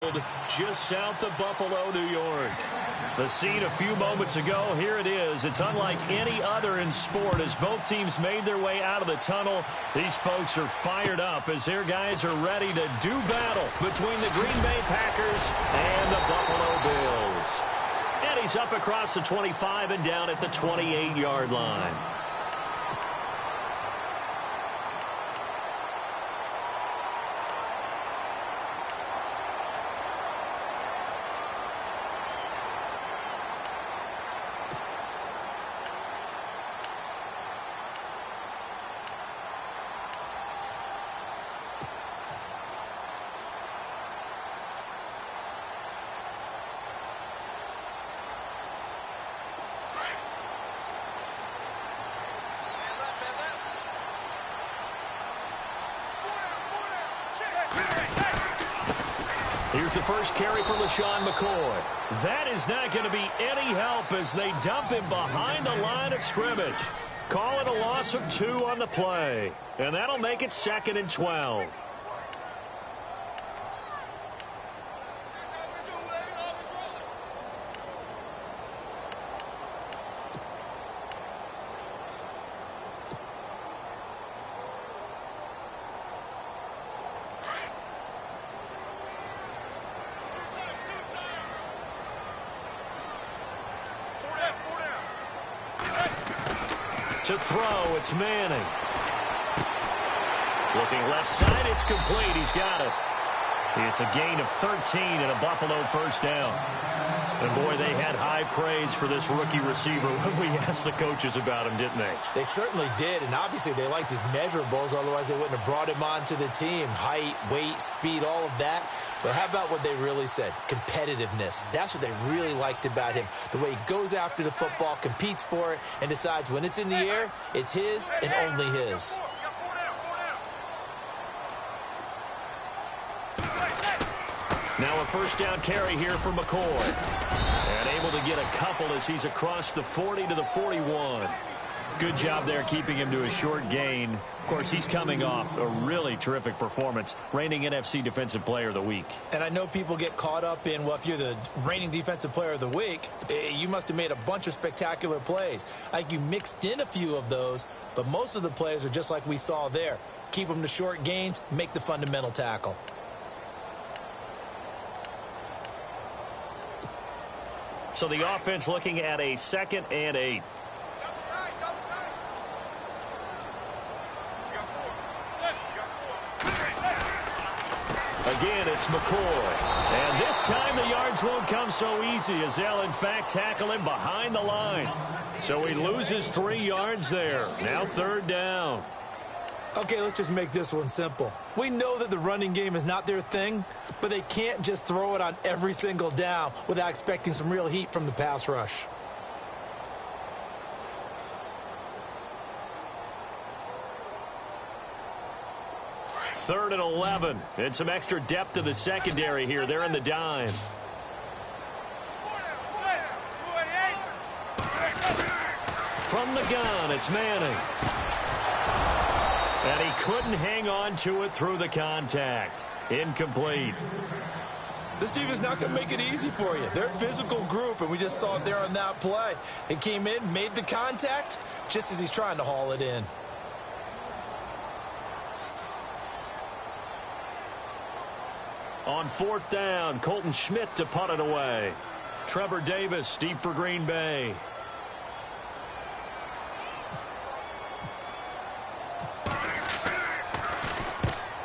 just south of Buffalo, New York. The scene a few moments ago, here it is. It's unlike any other in sport as both teams made their way out of the tunnel. These folks are fired up as their guys are ready to do battle between the Green Bay Packers and the Buffalo Bills. And he's up across the 25 and down at the 28-yard line. Here's the first carry for LaShawn McCoy. That is not going to be any help as they dump him behind the line of scrimmage. Call it a loss of 2 on the play. And that'll make it 2nd and 12. To throw, it's Manning. Looking left side, it's complete. He's got it. It's a gain of 13 and a Buffalo first down. And, boy, they had high praise for this rookie receiver when we asked the coaches about him, didn't they? They certainly did, and obviously they liked his measurables. Otherwise, they wouldn't have brought him onto the team. Height, weight, speed, all of that. But how about what they really said? Competitiveness. That's what they really liked about him. The way he goes after the football, competes for it, and decides when it's in the air, it's his and only his. Now a first down carry here for McCoy. And able to get a couple as he's across the 40 to the 41. Good job there keeping him to a short gain. Of course, he's coming off a really terrific performance, reigning NFC Defensive Player of the Week. And I know people get caught up in, well, if you're the reigning Defensive Player of the Week, you must have made a bunch of spectacular plays. Like you mixed in a few of those, but most of the plays are just like we saw there. Keep them to short gains, make the fundamental tackle. So the offense looking at a 2nd and 8. Again, it's McCoy. And this time the yards won't come so easy as they'll, in fact, tackle him behind the line. So he loses 3 yards there. Now 3rd down. Okay, let's just make this one simple. We know that the running game is not their thing, but they can't just throw it on every single down without expecting some real heat from the pass rush. Third and 11. And some extra depth to the secondary here. They're in the dime. From the gun, it's Manning. And he couldn't hang on to it through the contact. Incomplete. This team is not going to make it easy for you. They're a physical group, and we just saw it there on that play. He came in, made the contact, just as he's trying to haul it in. On 4th down, Colton Schmidt to punt it away. Trevor Davis deep for Green Bay.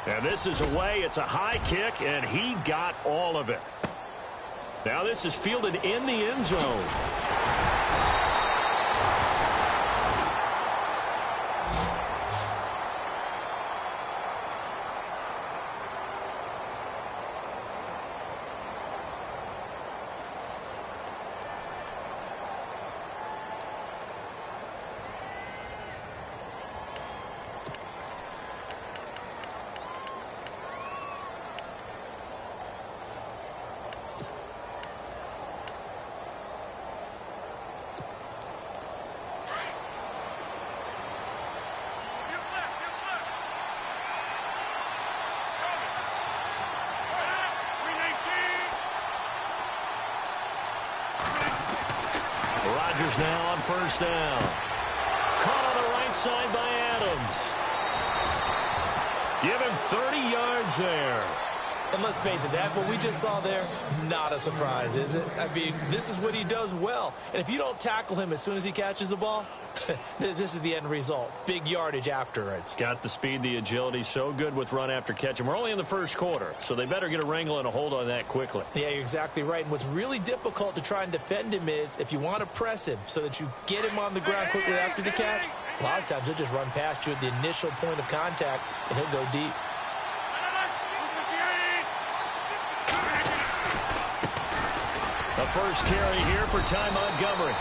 And this is away. It's a high kick, and he got all of it. Now this is fielded in the end zone. Rodgers now on first down. Caught on the right side by Adams. Give him 30 yards there. And let's face it, that what we just saw there, not a surprise, is it? I mean, this is what he does well. And if you don't tackle him as soon as he catches the ball, this is the end result. Big yardage afterwards. Got the speed, the agility, so good with run after catch. And we're only in the first quarter, so they better get a wrangle and a hold on that quickly. Yeah, you're exactly right. And what's really difficult to try and defend him is if you want to press him so that you get him on the ground quickly after the catch, a lot of times he'll just run past you at the initial point of contact, and he'll go deep. The first carry here for Ty Montgomery.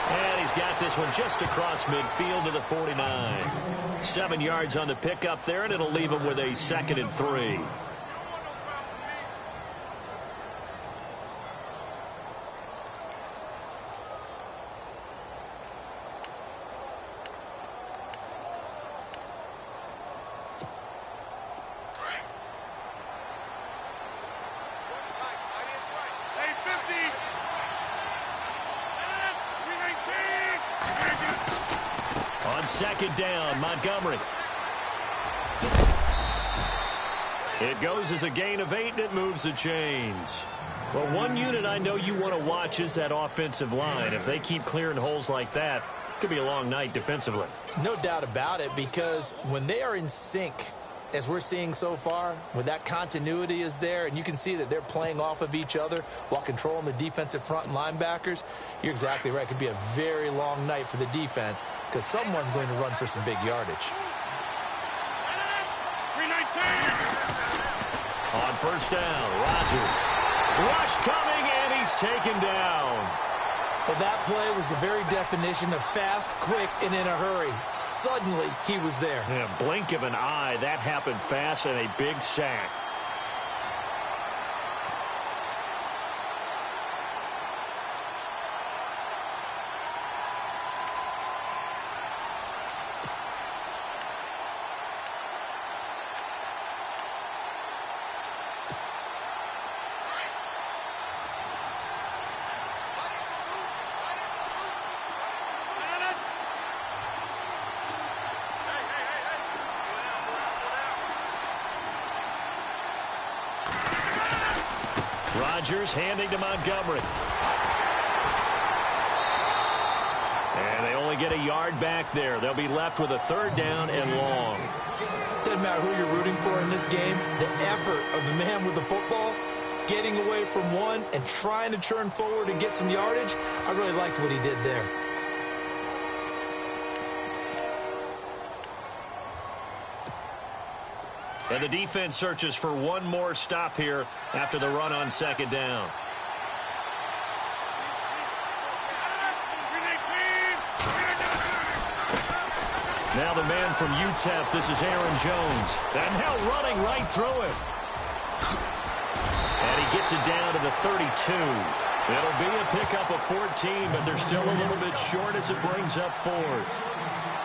And he's got this one just across midfield to the 49. 7 yards on the pickup there, and it'll leave him with a 2nd and 3. On 2nd down, Montgomery. It goes as a gain of 8, and it moves the chains. Well, one unit I know you want to watch is that offensive line. If they keep clearing holes like that, it could be a long night defensively. No doubt about it, because when they are in sync, as we're seeing so far, when that continuity is there, and you can see that they're playing off of each other while controlling the defensive front and linebackers, you're exactly right. It could be a very long night for the defense because someone's going to run for some big yardage. On first down, Rodgers. Rush coming, and he's taken down. Well, that play was the very definition of fast, quick, and in a hurry. Suddenly, he was there. Yeah, blink of an eye. That happened fast, and a big sack. Rodgers handing to Montgomery. And they only get a yard back there. They'll be left with a 3rd down and long. Doesn't matter who you're rooting for in this game. The effort of the man with the football, getting away from one and trying to turn forward and get some yardage, I really liked what he did there. And the defense searches for one more stop here after the run on 2nd down. Now the man from UTEP, this is Aaron Jones. And now running right through it. And he gets it down to the 32. It'll be a pickup of 14, but they're still a little bit short as it brings up 4th.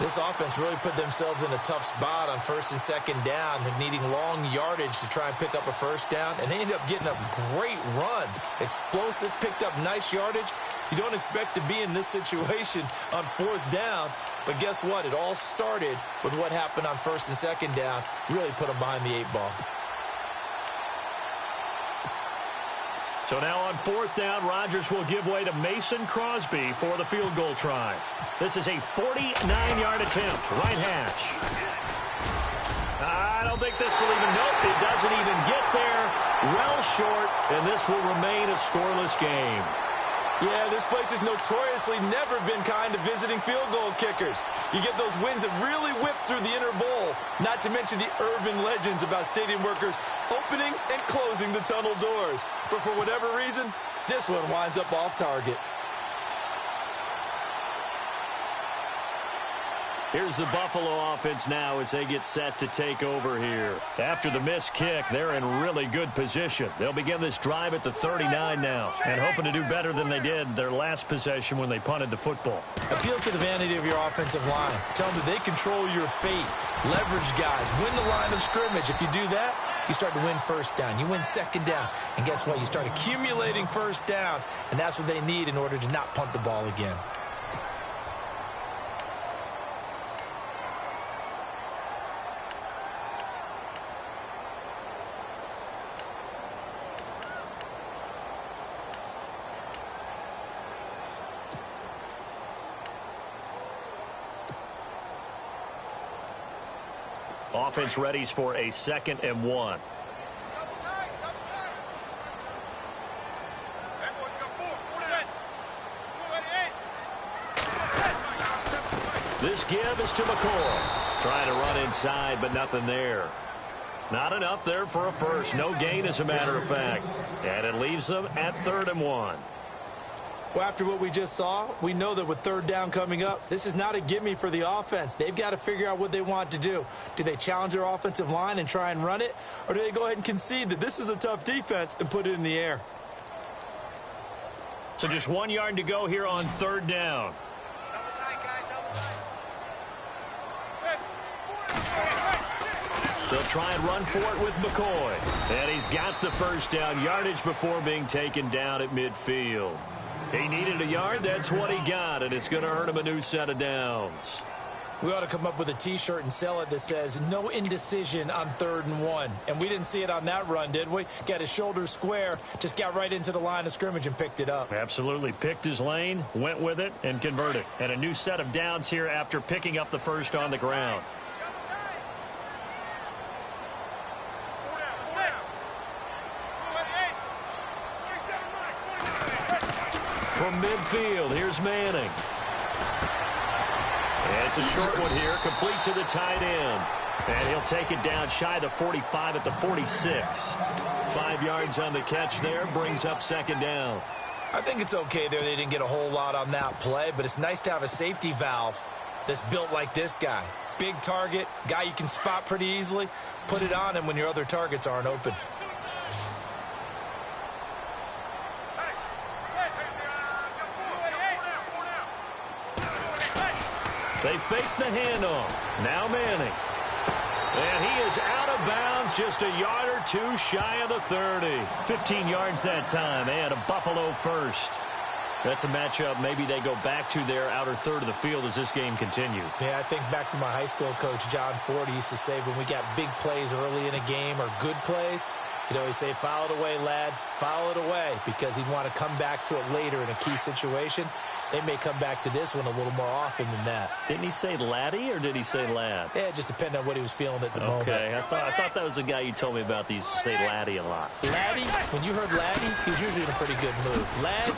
This offense really put themselves in a tough spot on 1st and 2nd down, needing long yardage to try and pick up a 1st down, and they ended up getting a great run. Explosive, picked up nice yardage. You don't expect to be in this situation on 4th down, but guess what? It all started with what happened on 1st and 2nd down. Really put them behind the 8 ball. So now on 4th down, Rodgers will give way to Mason Crosby for the field goal try. This is a 49-yard attempt, right hash. I don't think this will even, nope, it doesn't even get there. Well short, and this will remain a scoreless game. Yeah, this place has notoriously never been kind to visiting field goal kickers. You get those wins that really whip through the inner bowl, not to mention the urban legends about stadium workers opening and closing the tunnel doors. But for whatever reason, this one winds up off target. Here's the Buffalo offense now as they get set to take over here. After the missed kick, they're in really good position. They'll begin this drive at the 39 now and hoping to do better than they did their last possession when they punted the football. Appeal to the vanity of your offensive line. Tell them that they control your fate. Leverage guys. Win the line of scrimmage. If you do that, you start to win 1st down. You win 2nd down. And guess what? You start accumulating 1st downs, and that's what they need in order to not punt the ball again. Offense readies for a 2nd and 1. This give is to McCoy. Trying to run inside, but nothing there. Not enough there for a first. No gain, as a matter of fact. And it leaves them at 3rd and 1. Well, after what we just saw, we know that with 3rd down coming up, this is not a gimme for the offense. They've got to figure out what they want to do. Do they challenge their offensive line and try and run it? Or do they go ahead and concede that this is a tough defense and put it in the air? So just 1 yard to go here on 3rd down. They'll try and run for it with McCoy. And he's got the first down, yardage before being taken down at midfield. He needed a yard. That's what he got, and it's going to earn him a new set of downs. We ought to come up with a T-shirt and sell it that says, no indecision on 3rd and 1. And we didn't see it on that run, did we? Got his shoulders square, just got right into the line of scrimmage and picked it up. Absolutely. Picked his lane, went with it, and converted. And a new set of downs here after picking up the first on the ground. From midfield, here's Manning. And it's a short one here, complete to the tight end. And he'll take it down shy the 45 at the 46. 5 yards on the catch there, brings up 2nd down. I think it's okay there. They didn't get a whole lot on that play, but it's nice to have a safety valve that's built like this guy. Big target, guy you can spot pretty easily. Put it on him when your other targets aren't open. They fake the handoff. Now Manning. And he is out of bounds, just a yard or two shy of the 30. 15 yards that time, and a Buffalo first. That's a matchup maybe they go back to their outer third of the field as this game continues. Yeah, I think back to my high school coach, John Ford. He used to say when we got big plays early in a game or good plays, he'd always say, foul it away, lad, foul it away, because he'd want to come back to it later in a key situation. They may come back to this one a little more often than that. Didn't he say laddie or did he say lad? Yeah, it just depended on what he was feeling at the moment. Okay, I thought that was the guy you told me about. These say laddie a lot. Laddie, when you heard laddie, he was usually in a pretty good mood. Lad,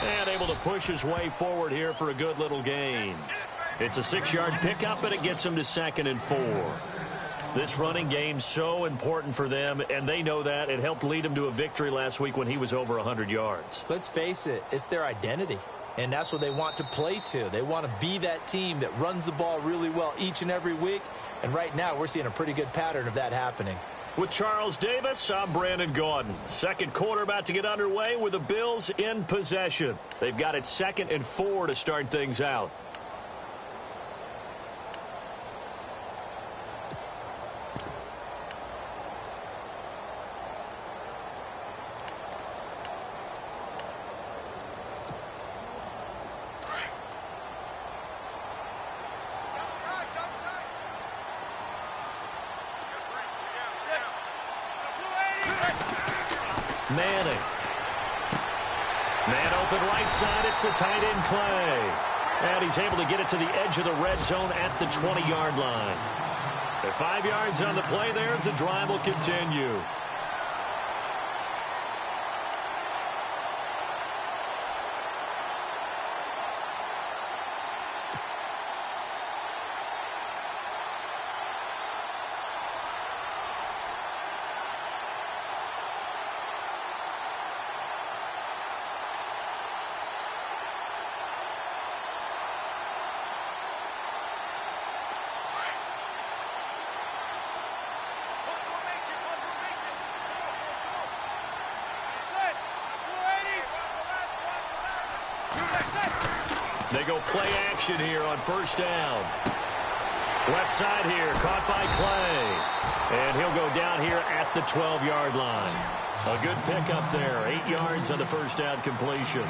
and able to push his way forward here for a good little gain. It's a 6-yard pickup, and it gets him to 2nd and 4. This running game so important for them, and they know that. It helped lead him to a victory last week when he was over 100 yards. Let's face it, it's their identity, and that's what they want to play to. They want to be that team that runs the ball really well each and every week, and right now we're seeing a pretty good pattern of that happening. With Charles Davis, I'm Brandon Gaudin. Second quarter about to get underway with the Bills in possession. They've got it 2nd and 4 to start things out. Manning. Man open right side. It's the tight end Clay. And he's able to get it to the edge of the red zone at the 20-yard line. They're 5 yards on the play there as the drive will continue. They go play action here on first down. Left side here, caught by Clay. And he'll go down here at the 12-yard line. A good pickup there. 8 yards on the first down completion.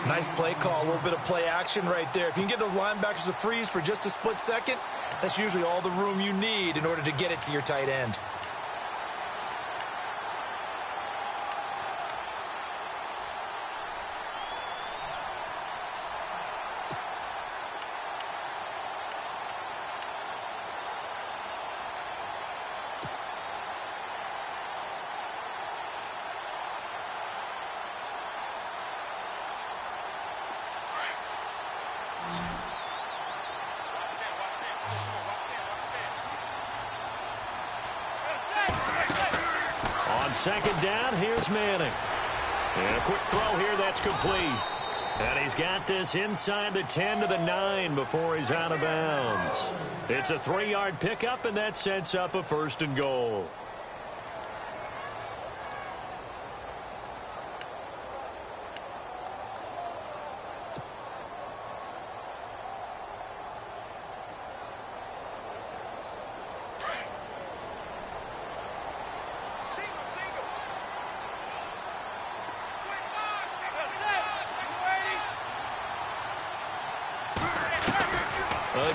Nice play call, a little bit of play action right there. If you can get those linebackers to freeze for just a split second, that's usually all the room you need in order to get it to your tight end. second down. Here's Manning. And a quick throw here. That's complete. And he's got this inside the 10 to the 9 before he's out of bounds. It's a 3-yard pickup, and that sets up a 1st and goal.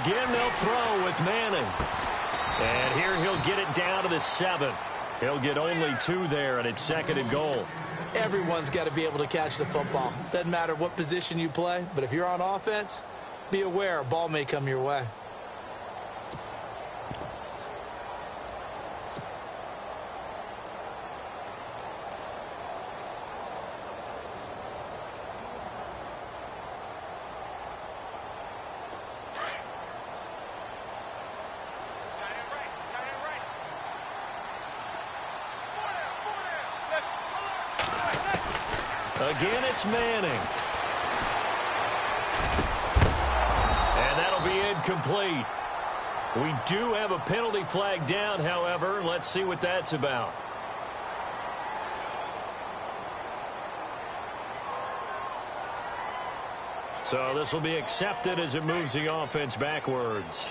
Again, they'll throw with Manning. And here he'll get it down to the 7. He'll get only 2 there, and it's 2nd and goal. Everyone's got to be able to catch the football. Doesn't matter what position you play, but if you're on offense, be aware a ball may come your way. Again, it's Manning. And that'll be incomplete. We do have a penalty flag down, however. Let's see what that's about. So this will be accepted as it moves the offense backwards.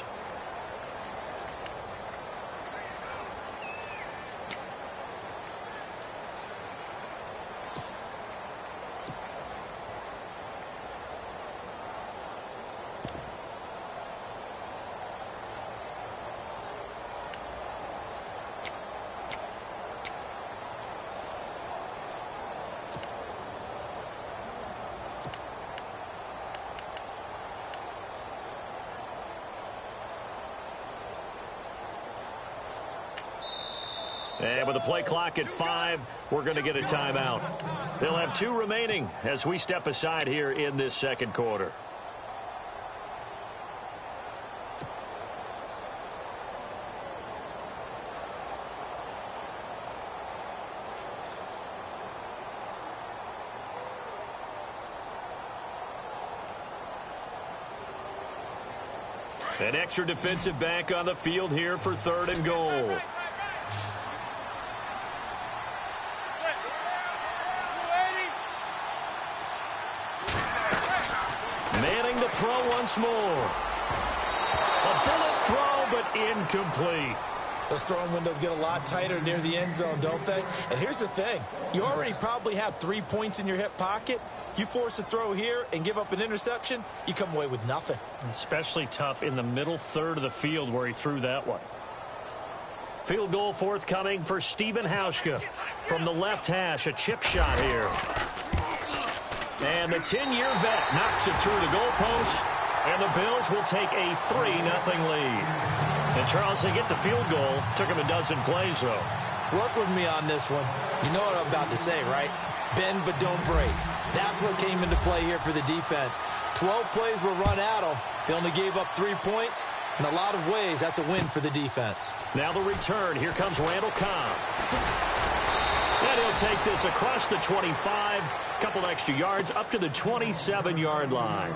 And with the play clock at 5, we're going to get a timeout. They'll have 2 remaining as we step aside here in this 2nd quarter. An extra defensive back on the field here for 3rd and goal. Manning to throw once more. A bullet throw, but incomplete. Those throwing windows get a lot tighter near the end zone, don't they? And here's the thing. You already probably have 3 points in your hip pocket. You force a throw here and give up an interception, you come away with nothing. Especially tough in the middle third of the field where he threw that one. Field goal forthcoming for Stephen Hauschka from the left hash. A chip shot here. And the 10-year vet knocks it through the goalpost, and the Bills will take a 3-0 lead. And, Charles, they get the field goal. Took him a dozen plays, though. Work with me on this one. You know what I'm about to say, right? Bend but don't break. That's what came into play here for the defense. 12 plays were run at them. They only gave up 3 points. In a lot of ways, that's a win for the defense. Now the return. Here comes Randall Cobb. And he'll take this across the 25. Couple extra yards up to the 27-yard line.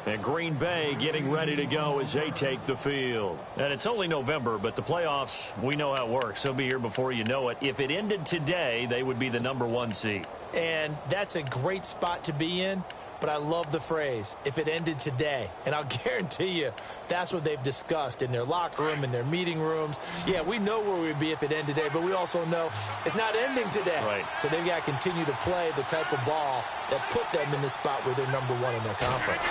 And Green Bay getting ready to go as they take the field. And it's only November, but the playoffs, we know how it works. They'll be here before you know it. If it ended today, they would be the #1 seed. And that's a great spot to be in. But I love the phrase, if it ended today. And I'll guarantee you, that's what they've discussed in their locker room, in their meeting rooms. Yeah, we know where we'd be if it ended today, but we also know it's not ending today. Right. So they've got to continue to play the type of ball that put them in the spot where they're #1 in their conference.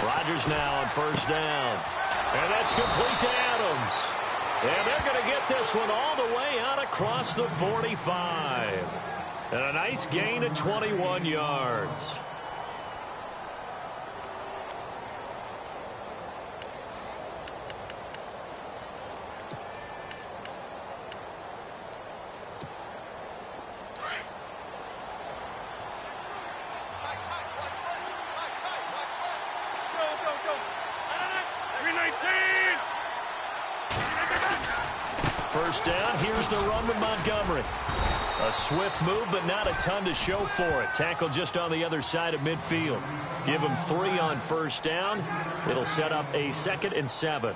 Rodgers now on first down. And that's complete to Adams. And they're going to get this one all the way out across the 45. And a nice gain of 21 yards. first down. Here's the run with Montgomery. A swift move, but not a ton to show for it. Tackle just on the other side of midfield. Give him 3 on first down. It'll set up a 2nd and 7.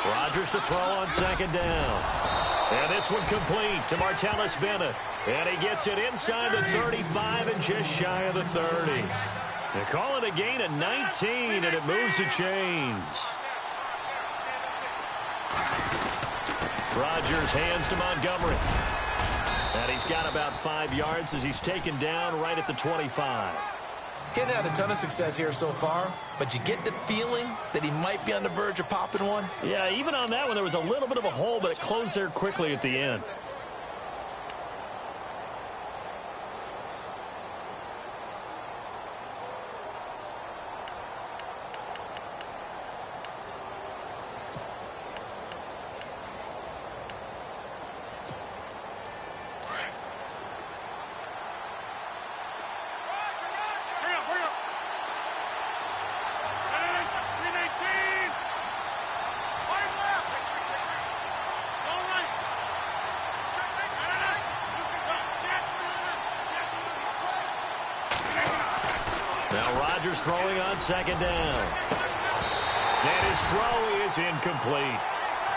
Rodgers to throw on 2nd down. And this one complete to Martellus Bennett. And he gets it inside the 35 and just shy of the 30. They call it a gain of 19, and it moves the chains. Rodgers hands to Montgomery. And he's got about 5 yards as he's taken down right at the 25. Getting had a ton of success here so far, but you get the feeling that he might be on the verge of popping one. Yeah, even on that one, there was a little bit of a hole, but it closed there quickly at the end. Rodgers throwing on 2nd down. And his throw is incomplete.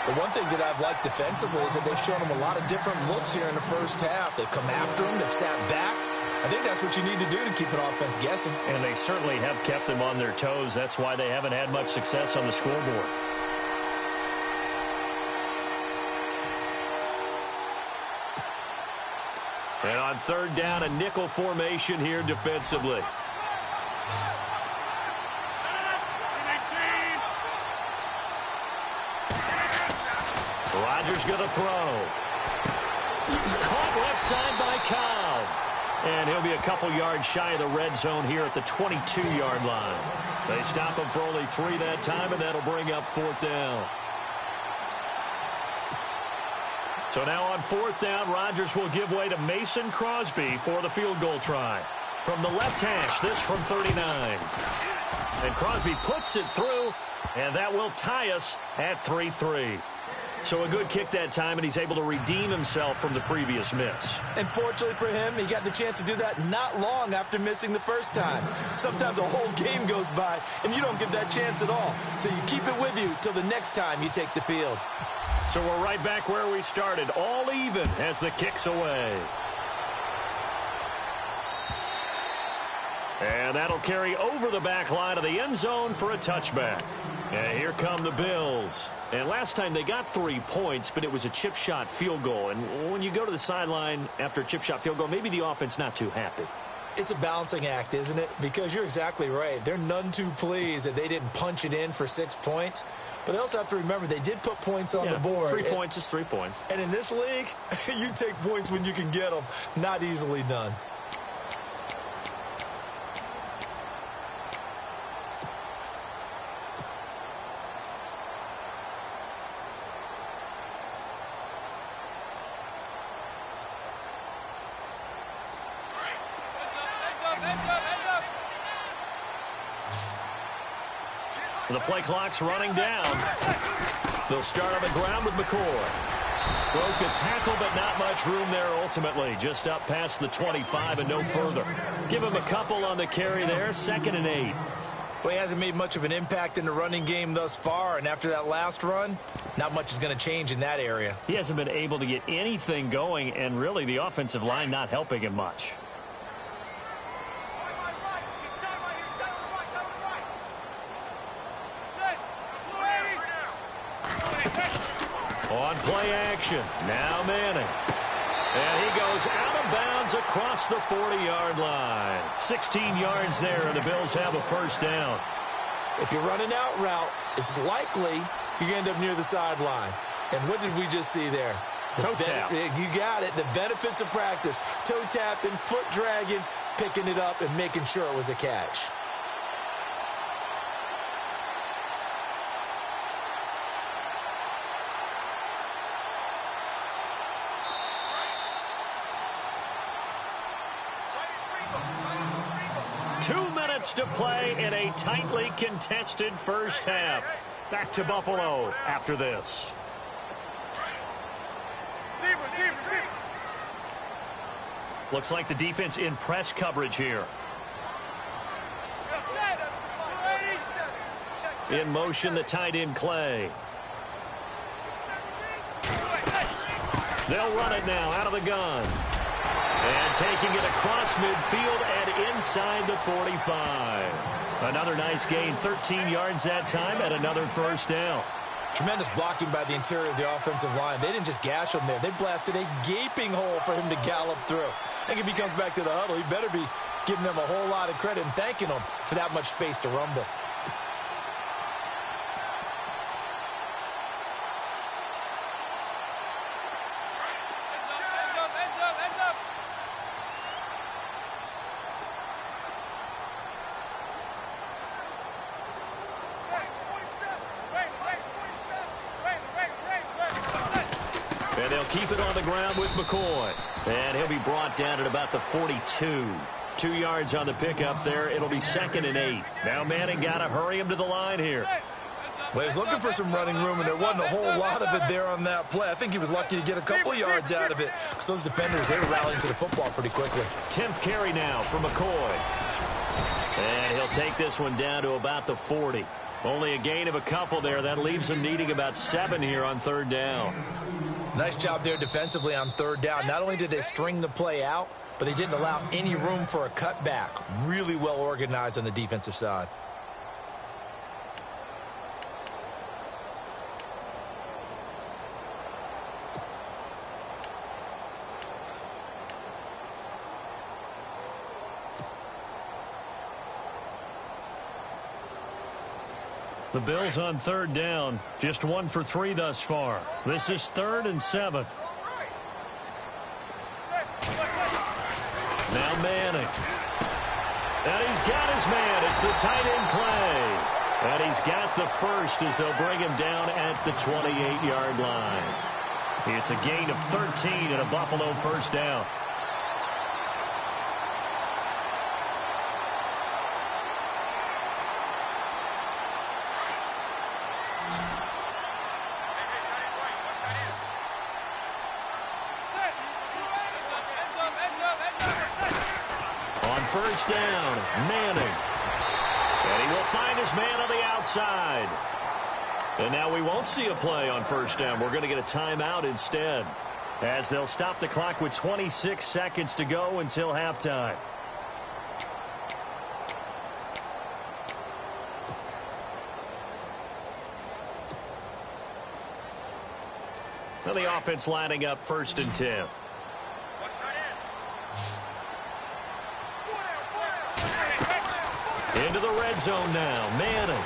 The one thing that I've liked defensively is that they've shown him a lot of different looks here in the first half. They've come after him. They've sat back. I think that's what you need to do to keep an offense guessing. And they certainly have kept them on their toes. That's why they haven't had much success on the scoreboard. And on 3rd down, a nickel formation here defensively. Rodgers going to throw. Caught left side by Cobb. And he'll be a couple yards shy of the red zone here at the 22-yard line. They stop him for only 3 that time, and that'll bring up 4th down. So now on 4th down, Rodgers will give way to Mason Crosby for the field goal try. From the left hash, this from 39. And Crosby puts it through, and that will tie us at 3-3. So a good kick that time, and he's able to redeem himself from the previous miss. And fortunately for him, he got the chance to do that not long after missing the first time. Sometimes a whole game goes by, and you don't get that chance at all. So you keep it with you till the next time you take the field. So we're right back where we started, all even as the kick's away. And that'll carry over the back line of the end zone for a touchback. And here come the Bills. And last time they got 3 points, but it was a chip shot field goal. And when you go to the sideline after a chip shot field goal, maybe the offense not too happy. It's a balancing act, isn't it? Because you're exactly right. They're none too pleased that they didn't punch it in for 6 points. But they also have to remember they did put points on the board. 3 points is 3 points. And in this league, you take points when you can get them. Not easily done. The play clock's running down. They'll start on the ground with McCoy. Broke a tackle, but not much room there ultimately. Just up past the 25 and no further. Give him a couple on the carry there. 2nd and 8. Well, he hasn't made much of an impact in the running game thus far, and after that last run, not much is going to change in that area. He hasn't been able to get anything going, and really the offensive line not helping him much. On play action, now Manning. And he goes out of bounds across the 40-yard line. 16 yards there, and the Bills have a first down. If you're running out route, it's likely you end up near the sideline. And what did we just see there? Toe tap. You got it. The benefits of practice. Toe tapping, foot dragging, picking it up, and making sure it was a catch. To play in a tightly contested first half. Back to Buffalo after this. Looks like the defense in press coverage here. In motion, the tight end Clay. They'll run it now out of the gun. And taking it across midfield and inside the 45. Another nice gain, 13 yards that time, and another first down. Tremendous blocking by the interior of the offensive line. They didn't just gash him there. They blasted a gaping hole for him to gallop through. I think if he comes back to the huddle, he better be giving them a whole lot of credit and thanking them for that much space to rumble. And they'll keep it on the ground with McCoy. And he'll be brought down at about the 42. 2 yards on the pickup there. It'll be 2nd and 8. Now Manning got to hurry him to the line here. Well, he's looking for some running room, and there wasn't a whole lot of it there on that play. I think he was lucky to get a couple of yards out of it. Because those defenders, they were rallying to the football pretty quickly. 10th carry now for McCoy. And he'll take this one down to about the 40. Only a gain of a couple there. That leaves him needing about 7 here on 3rd down. Nice job there defensively on 3rd down. Not only did they string the play out, but they didn't allow any room for a cutback. Really well organized on the defensive side. The Bills on 3rd down, just 1 for 3 thus far. This is 3rd and 7. Now Manning. And he's got his man. It's the tight end Clay. And he's got the first as they'll bring him down at the 28-yard line. It's a gain of 13 and a Buffalo first down. First down, Manning. And he will find his man on the outside. And now we won't see a play on first down. We're going to get a timeout instead, as they'll stop the clock with 26 seconds to go until halftime. Now the offense lining up 1st and 10. Into the red zone now, Manning.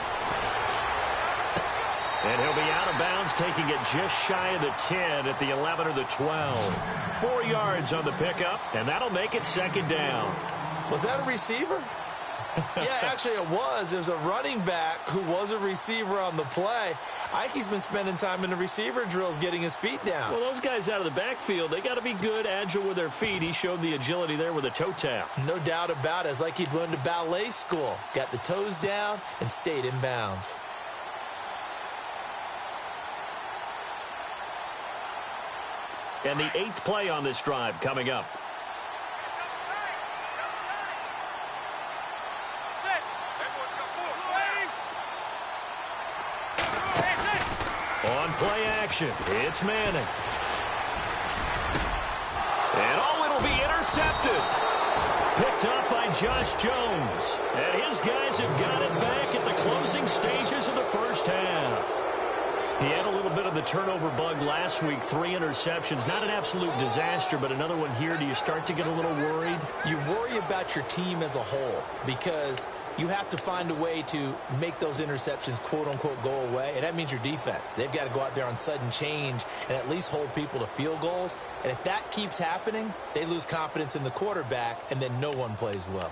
And he'll be out of bounds, taking it just shy of the 10 at the 11 or the 12. 4 yards on the pickup, and that'll make it 2nd down. Was that a receiver? Yeah, actually it was. There's a running back who was a receiver on the play. Ike's been spending time in the receiver drills getting his feet down. Well, those guys out of the backfield, they got to be good, agile with their feet. He showed the agility there with a toe tap. No doubt about it. It's like he'd went to ballet school. Got the toes down and stayed in bounds. And the 8th play on this drive coming up. On play action, it's Manning. And it'll be intercepted. Picked up by Josh Jones. And his guys have got it back at the closing stages of the first half. He had a little bit of the turnover bug last week, 3 interceptions. Not an absolute disaster, but another one here. Do you start to get a little worried? You worry about your team as a whole because you have to find a way to make those interceptions, quote-unquote, go away, and that means your defense. They've got to go out there on sudden change and at least hold people to field goals. And if that keeps happening, they lose confidence in the quarterback, and then no one plays well.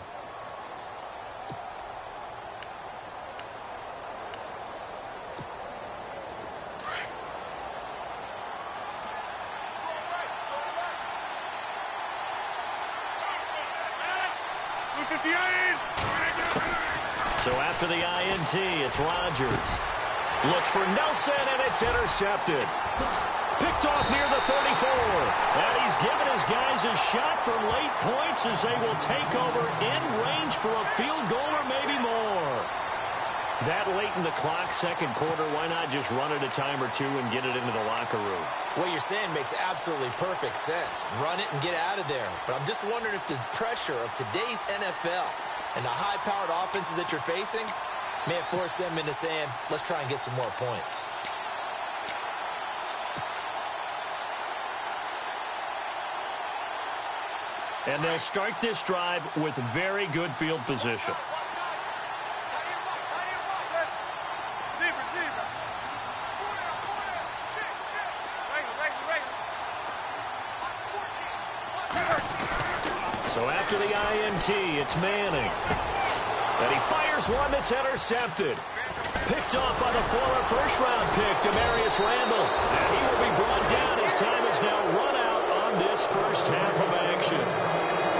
So after the INT, it's Rodgers. Looks for Nelson, and it's intercepted. Picked off near the 34. And he's given his guys a shot for late points as they will take over in range for a field goal or maybe more. That late in the clock, second quarter, why not just run it a time or two and get it into the locker room? What you're saying makes absolutely perfect sense. Run it and get out of there. But I'm just wondering if the pressure of today's NFL and the high-powered offenses that you're facing may have forced them into saying, let's try and get some more points. And they'll start this drive with very good field position. So after the INT, it's Manning. And he fires one that's intercepted. Picked off by the former first-round pick, Demarius Randall. And he will be brought down. His time is now run out on this first half of action.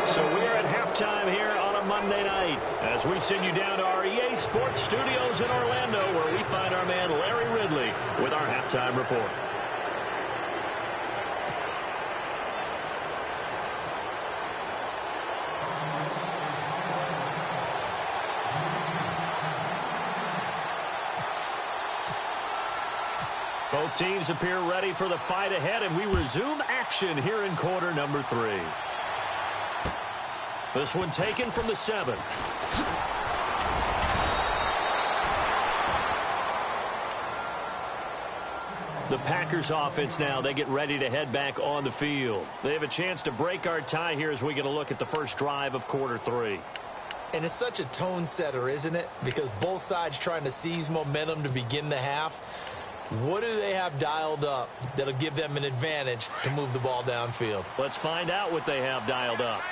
So we're at halftime here on a Monday night as we send you down to our EA Sports Studios in Orlando, where we find our man Larry Ridley with our halftime report. Both teams appear ready for the fight ahead, and we resume action here in quarter number 3. This one taken from the 7. The Packers offense now, they get ready to head back on the field. They have a chance to break our tie here as we get a look at the first drive of quarter 3. And it's such a tone setter, isn't it? Because both sides trying to seize momentum to begin the half. What do they have dialed up that'll give them an advantage to move the ball downfield? Let's find out what they have dialed up.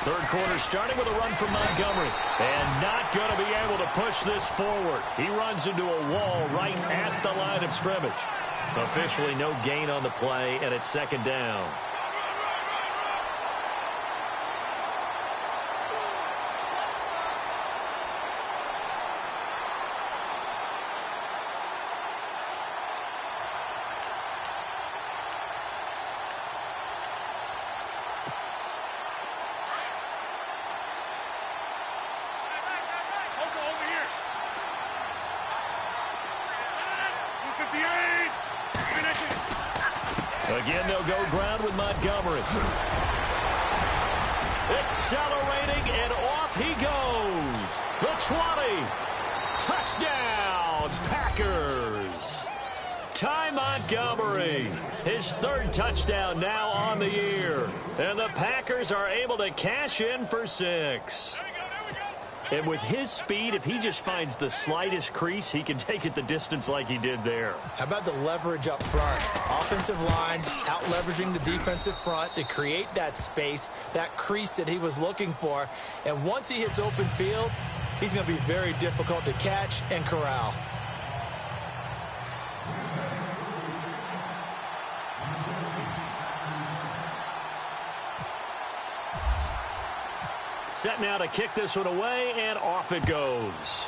Third quarter starting with a run from Montgomery. And not going to be able to push this forward. He runs into a wall right at the line of scrimmage. Officially no gain on the play, and it's second down. Again, they'll go ground with Montgomery. Accelerating, and off he goes. The 20. Touchdown, Packers. Ty Montgomery, his third touchdown now on the year. And the Packers are able to cash in for 6. And with his speed, if he just finds the slightest crease, he can take it the distance like he did there. How about the leverage up front? Offensive line out-leveraging the defensive front to create that space, that crease that he was looking for. And once he hits open field, he's going to be very difficult to catch and corral. Set now to kick this one away, and off it goes.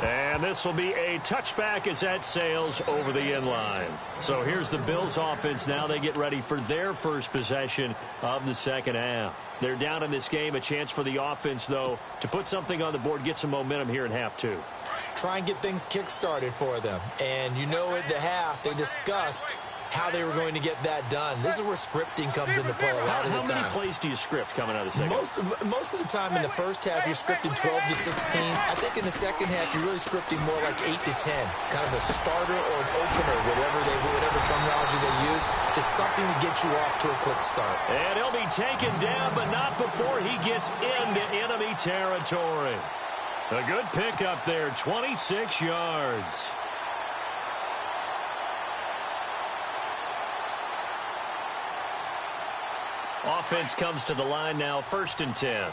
And this will be a touchback as that sails over the end line. So here's the Bills offense now. They get ready for their first possession of the second half. They're down in this game. A chance for the offense, though, to put something on the board, get some momentum here in half 2. Try and get things kick-started for them. And you know at the half, they discussed how they were going to get that done. This is where scripting comes into play a lot of the time. How many plays do you script coming out of the second? Most of the time in the first half, you're scripting 12 to 16. I think in the second half, you're really scripting more like 8 to 10. Kind of a starter or an opener, whatever terminology they use. Just something to get you off to a quick start. And he'll be taken down, but not before he gets into enemy territory. A good pickup there, 26 yards. Offense comes to the line now, 1st and 10.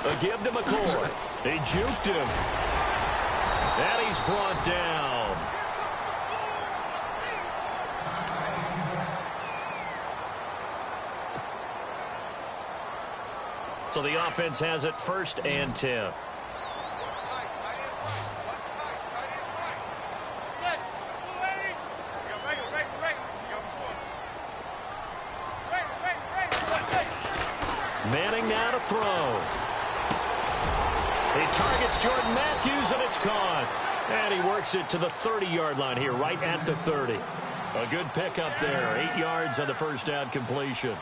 A give to McCoy. He juked him. And he's brought down. So the offense has it 1st and 10. Manning now to throw. He targets Jordan Matthews, and it's caught. And he works it to the 30-yard line here, right at the 30. A good pickup there, 8 yards on the first down completion.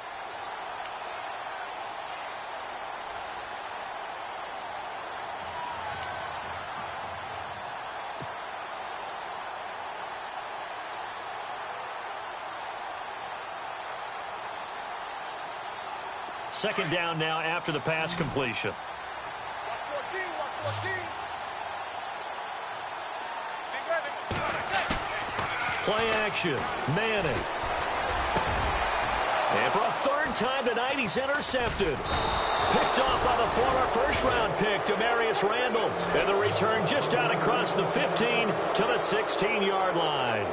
Second down now after the pass completion. Play action. Manning. And for a 3rd time tonight, he's intercepted. Picked off by the former first-round pick, Demarius Randall. And the return just out across the 15 to the 16-yard line.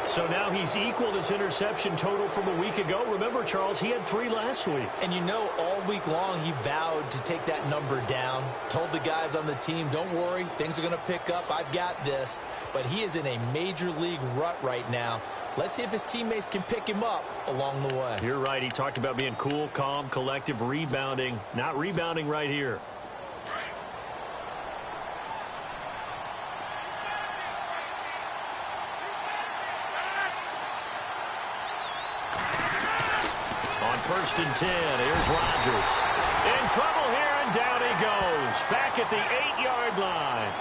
So now he's equaled his interception total from a week ago. Remember, Charles, he had 3 last week. And you know, all week long he vowed to take that number down. Told the guys on the team, don't worry, things are going to pick up. I've got this. But he is in a major league rut right now. Let's see if his teammates can pick him up along the way. You're right. He talked about being cool, calm, collective, rebounding. Not rebounding right here. On 1st and 10, here's Rodgers. In trouble here, and down he goes. Back at the 8-yard line.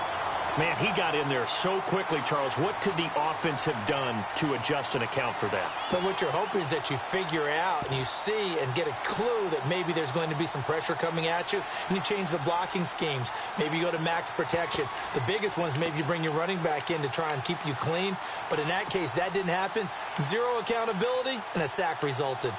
Man, he got in there so quickly, Charles. What could the offense have done to adjust and account for that? But what you're hoping is that you figure out and you see and get a clue that maybe there's going to be some pressure coming at you, and you change the blocking schemes. Maybe you go to max protection. The biggest ones, maybe you bring your running back in to try and keep you clean. But in that case, that didn't happen. 0 accountability, and a sack resulted.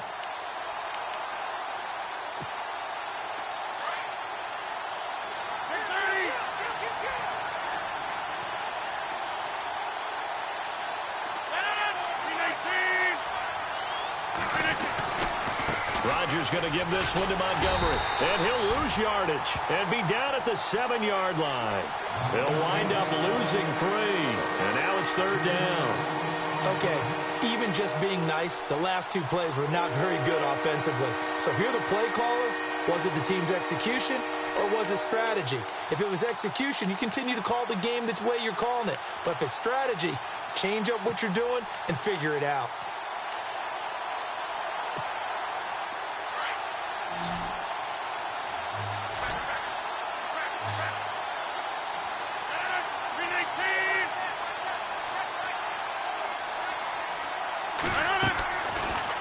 Rodgers going to give this one to Montgomery. And he'll lose yardage and be down at the 7-yard line. They'll wind up losing 3. And now it's 3rd down. Okay, even just being nice, the last 2 plays were not very good offensively. So if you're the play caller, was it the team's execution or was it strategy? If it was execution, you continue to call the game the way you're calling it. But if it's strategy, change up what you're doing and figure it out.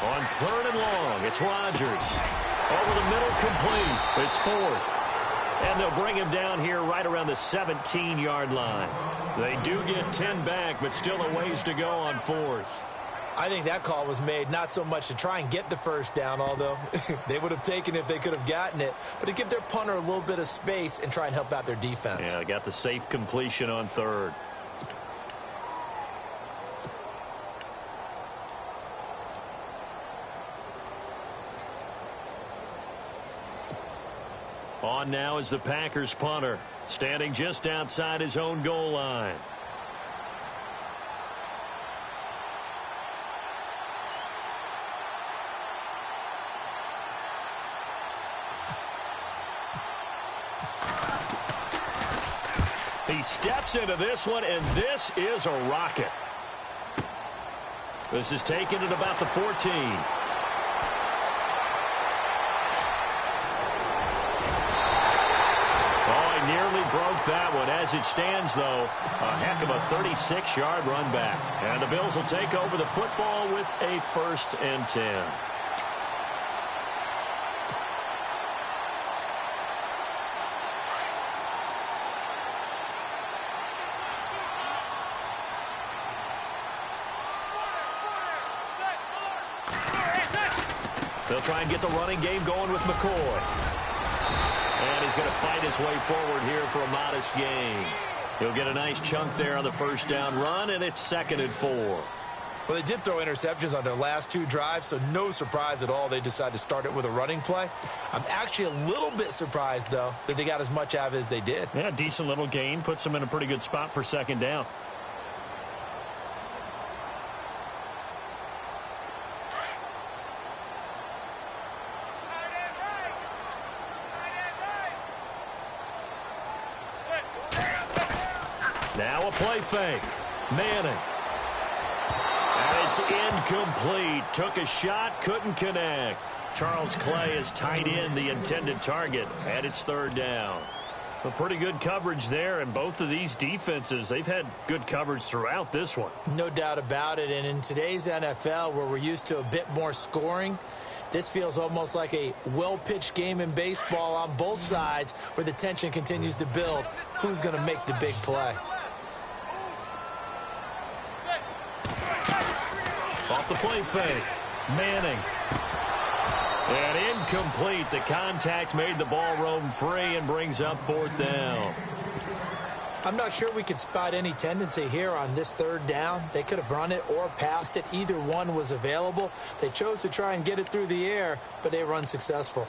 On 3rd and long, it's Rodgers. Over the middle, complete. It's 4th. And they'll bring him down here right around the 17-yard line. They do get 10 back, but still a ways to go on 4th. I think that call was made not so much to try and get the first down, although they would have taken it if they could have gotten it, but to give their punter a little bit of space and try and help out their defense. Yeah, they got the safe completion on 3rd. On now is the Packers punter, standing just outside his own goal line. He steps into this one, and this is a rocket. This is taken at about the 14. Nearly broke that one. As it stands, though, a heck of a 36-yard run back. And the Bills will take over the football with a 1st and 10. They'll try and get the running game going with McCoy. And he's going to fight his way forward here for a modest gain. He'll get a nice chunk there on the 1st down run, and it's 2nd and 4. Well, they did throw interceptions on their last 2 drives, so no surprise at all they decided to start it with a running play. I'm actually a little bit surprised, though, that they got as much out of it as they did. Yeah, decent little gain. Puts them in a pretty good spot for 2nd down. Now a play fake. Manning. And it's incomplete. Took a shot, couldn't connect. Charles Clay has tied in the intended target, and it's 3rd down. A pretty good coverage there, and both of these defenses, they've had good coverage throughout this one. No doubt about it, and in today's NFL, where we're used to a bit more scoring, this feels almost like a well-pitched game in baseball on both sides where the tension continues to build. Who's going to make the big play? Off the play fake. Manning. And incomplete. The contact made the ball roam free and brings up 4th down. I'm not sure we could spot any tendency here on this 3rd down. They could have run it or passed it. Either one was available. They chose to try and get it through the air, but they were unsuccessful.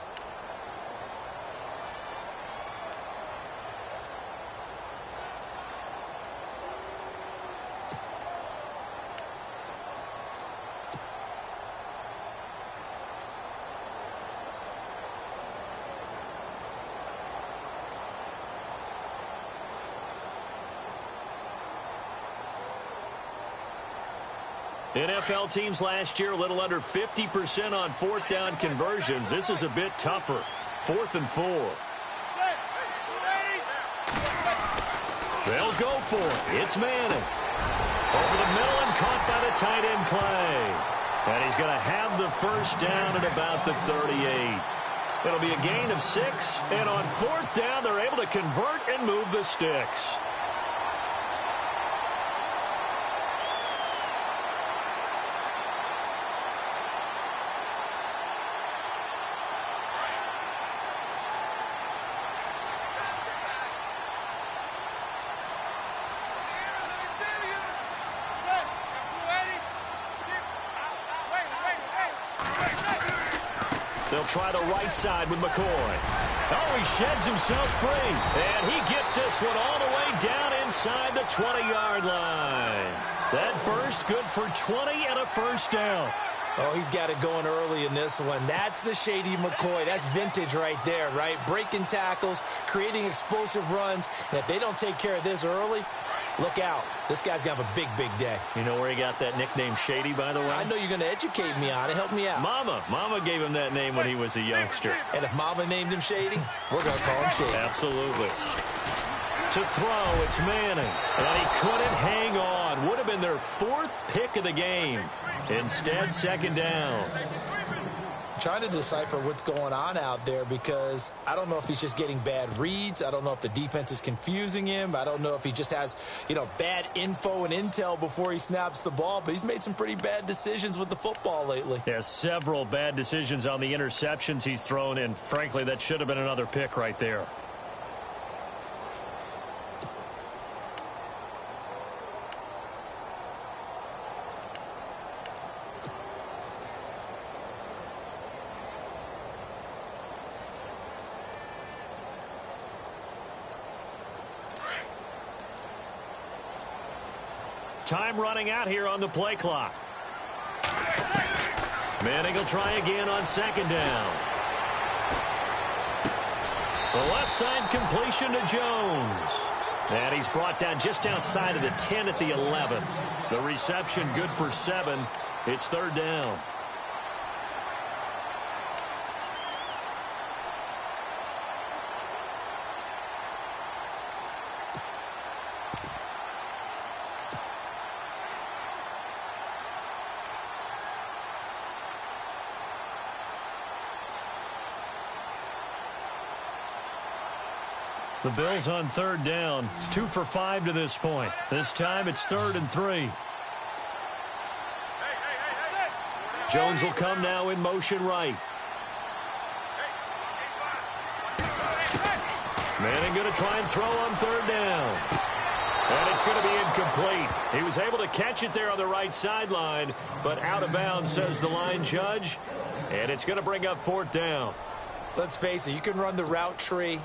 NFL teams last year a little under 50% on 4th down conversions. This is a bit tougher. 4th and 4. They'll go for it. It's Manning. Over the middle and caught by the tight end Clay. And he's going to have the 1st down at about the 38. It'll be a gain of 6. And on 4th down, they're able to convert and move the sticks. They'll try the right side with McCoy. Oh, he sheds himself free. And he gets this one all the way down inside the 20-yard line. That burst good for 20 and a 1st down. Oh, he's got it going early in this one. That's the shady McCoy. That's vintage right there, right? Breaking tackles, creating explosive runs. And if they don't take care of this early, look out. This guy's going to have a big, big day. You know where he got that nickname Shady, by the way? I know you're going to educate me on it. Help me out. Mama gave him that name when he was a youngster. And if Mama named him Shady, we're going to call him Shady. Absolutely. To throw, it's Manning. And he couldn't hang on. Would have been their 4th pick of the game. Instead, 2nd down. Trying to decipher what's going on out there because I don't know if he's just getting bad reads. I don't know if the defense is confusing him. I don't know if he just has, bad info and intel before he snaps the ball. But he's made some pretty bad decisions with the football lately. Yeah, several bad decisions on the interceptions he's thrown, and frankly, that should have been another pick right there. Time running out here on the play clock. Manning will try again on 2nd down. The left side completion to Jones. And he's brought down just outside of the 10 at the 11. The reception good for 7. It's third down. The Bills on third down, 2 for 5 to this point. This time it's 3rd and 3. Jones will come now in motion right. Manning going to try and throw on third down. And it's going to be incomplete. He was able to catch it there on the right sideline, but out of bounds, says the line judge. And it's going to bring up 4th down. Let's face it, you can run the route tree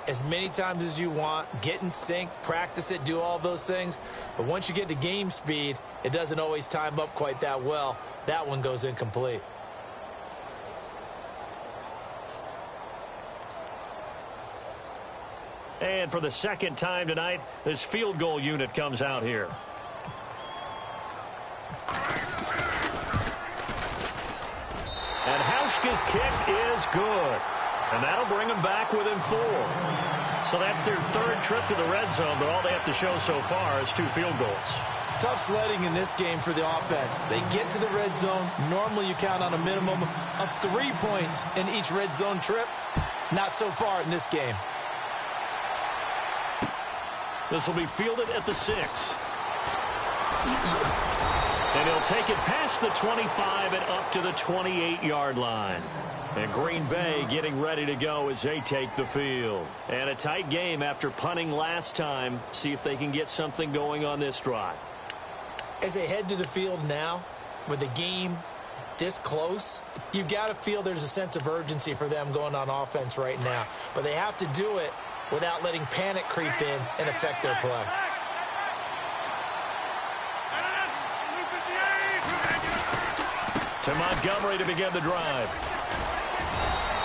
as many times as you want, get in sync, practice it, do all those things. But once you get to game speed, it doesn't always time up quite that well. That one goes incomplete. And for the second time tonight, this field goal unit comes out here. And Hauschka's kick is good. And that'll bring them back within 4. So that's their 3rd trip to the red zone, but all they have to show so far is 2 field goals. Tough sledding in this game for the offense. They get to the red zone. Normally you count on a minimum of 3 points in each red zone trip. Not so far in this game. This will be fielded at the 6. And he'll take it past the 25 and up to the 28-yard line. And Green Bay getting ready to go as they take the field. And a tight game after punting last time. See if they can get something going on this drive. As they head to the field now, with the game this close, you've got to feel there's a sense of urgency for them going on offense right now. But they have to do it without letting panic creep in and affect their play. To Montgomery to begin the drive.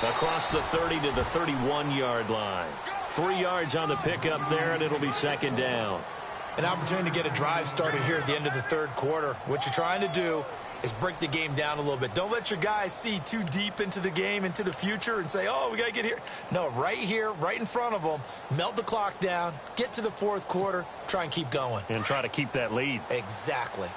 Across the 30 to the 31-yard line. 3 yards on the pickup there, and it'll be 2nd down. An opportunity to get a drive started here at the end of the 3rd quarter. What you're trying to do is break the game down a little bit. Don't let your guys see too deep into the game, into the future, and say, oh, we got to get here. No, right here, right in front of them, melt the clock down, get to the 4th quarter, try and keep going. And try to keep that lead. Exactly.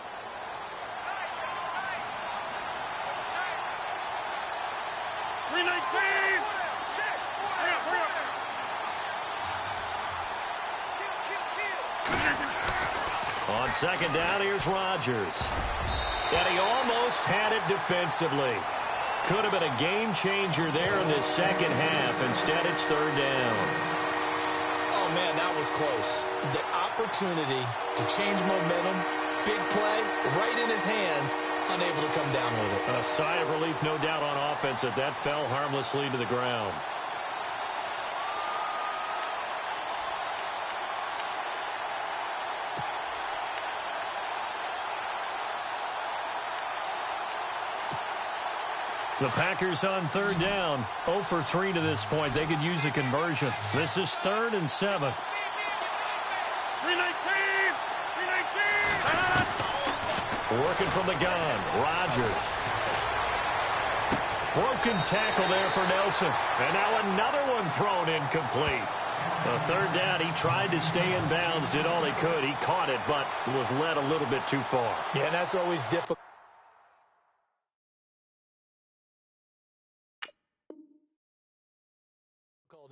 On 2nd down, here's Rodgers. And he almost had it defensively. Could have been a game changer there in this 2nd half. Instead, it's 3rd down. Oh, man, that was close. The opportunity to change momentum, big play, right in his hands, unable to come down with it. A sigh of relief, no doubt, on offense that fell harmlessly to the ground. The Packers on 3rd down, 0 for 3 to this point. They could use a conversion. This is 3rd and 7. 319! Working from the gun, Rodgers. Broken tackle there for Nelson. And now another one thrown incomplete. A 3rd down, he tried to stay in bounds, did all he could. He caught it, but was led a little bit too far. Yeah, that's always difficult.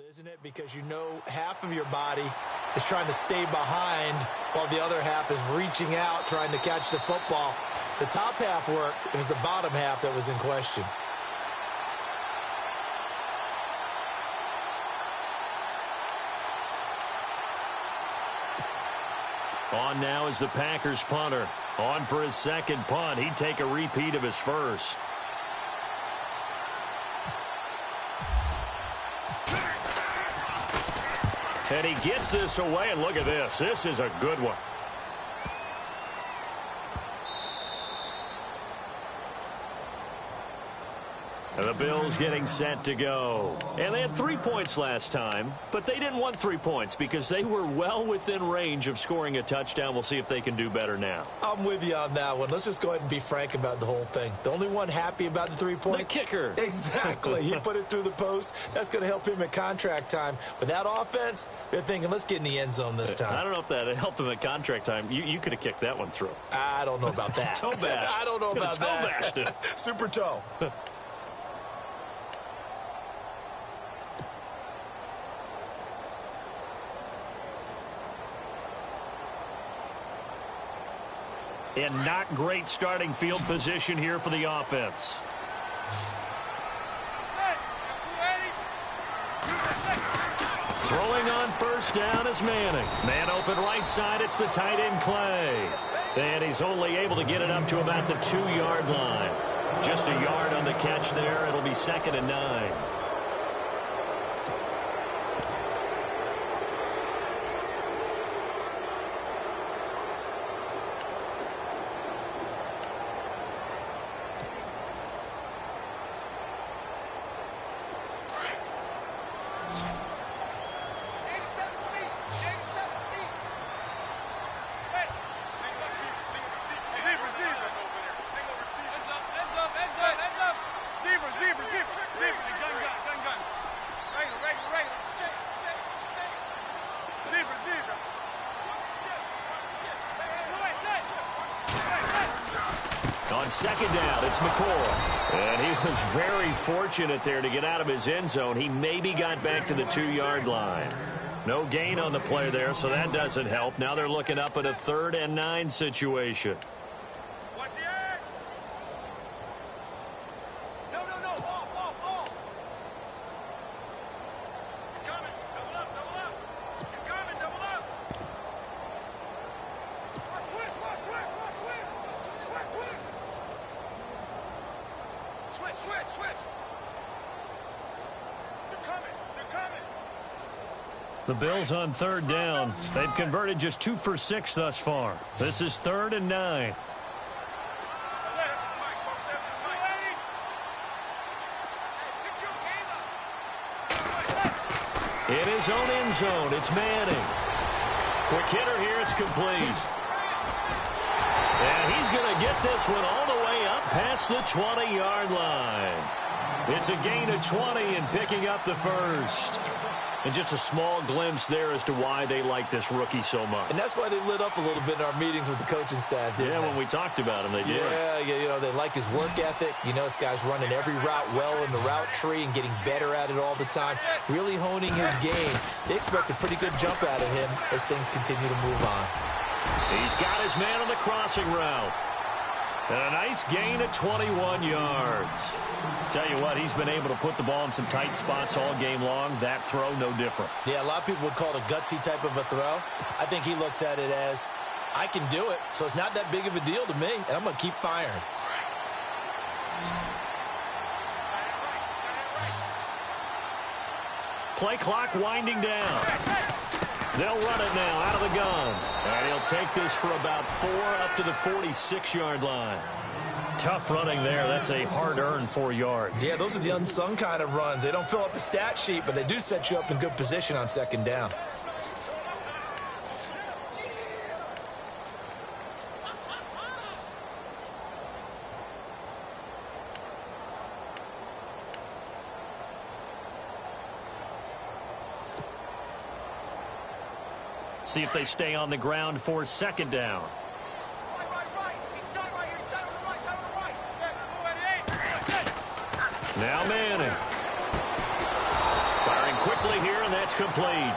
Isn't it? Because you know half of your body is trying to stay behind while the other half is reaching out, trying to catch the football. The top half worked. It was the bottom half that was in question. On now is the Packers punter. On for his 2nd punt. He'd take a repeat of his first. And he gets this away, and look at this. This is a good one. And the Bills getting set to go. And they had 3 points last time, but they didn't want 3 points because they were well within range of scoring a touchdown. We'll see if they can do better now. I'm with you on that one. Let's just go ahead and be frank about the whole thing. The only one happy about the 3-point? The kicker. Exactly. He put it through the post. That's going to help him at contract time. But that offense, they're thinking, let's get in the end zone this time. I don't know if that helped him at contract time. You could have kicked that one through. I don't know about that. Toe bash. I don't know about that. Toe bashed it. Super toe. And not great starting field position here for the offense. Throwing on first down is Manning. Man open right side, it's the tight end Clay. And he's only able to get it up to about the 2-yard line. Just a yard on the catch there. It'll be 2nd and 9. On 2nd down, it's McCoy. And he was very fortunate there to get out of his end zone. He maybe got back to the 2-yard line. No gain on the play there, so that doesn't help. Now they're looking up at a 3rd and 9 situation. The Bills on 3rd down. They've converted just 2 for 6 thus far. This is 3rd and 9. In his own end zone, it's Manning. Quick hitter here, it's complete. And he's going to get this one all the way up past the 20-yard line. It's a gain of 20 and picking up the first. And just a small glimpse there as to why they like this rookie so much. And that's why they lit up a little bit in our meetings with the coaching staff, didn't they? When we talked about him, they did. Yeah, you know, they like his work ethic. You know, this guy's running every route well in the route tree and getting better at it all the time, really honing his game. They expect a pretty good jump out of him as things continue to move on. He's got his man on the crossing route. And a nice gain of 21 yards. Tell you what, he's been able to put the ball in some tight spots all game long. That throw, no different. Yeah, a lot of people would call it a gutsy type of a throw. I think he looks at it as, I can do it, so it's not that big of a deal to me, and I'm going to keep firing. Play clock winding down. They'll run it now out of the gun. And he'll take this for about 4 up to the 46-yard line. Tough running there. That's a hard-earned 4 yards. Yeah, those are the unsung kind of runs. They don't fill up the stat sheet, but they do set you up in good position on 2nd down. See if they stay on the ground for 2nd down. Now Manning. Firing quickly here, and that's complete.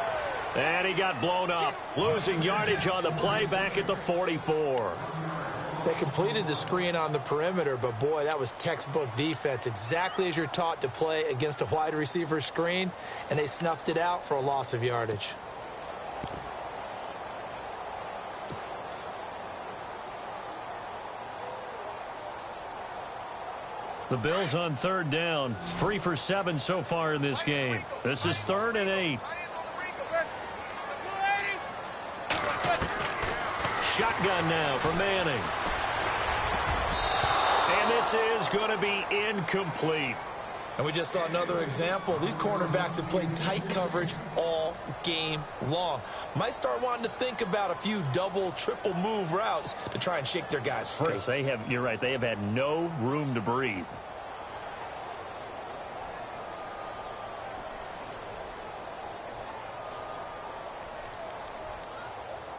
And he got blown up. Losing yardage on the play back at the 44. They completed the screen on the perimeter, but boy, that was textbook defense. Exactly as you're taught to play against a wide receiver screen, and they snuffed it out for a loss of yardage. The Bills on 3rd down. 3 for 7 so far in this game. This is 3rd and 8. Shotgun now for Manning. And this is going to be incomplete. And we just saw another example. These cornerbacks have played tight coverage all game long. Might start wanting to think about a few double, triple move routes to try and shake their guys free. Because you're right, they have had no room to breathe.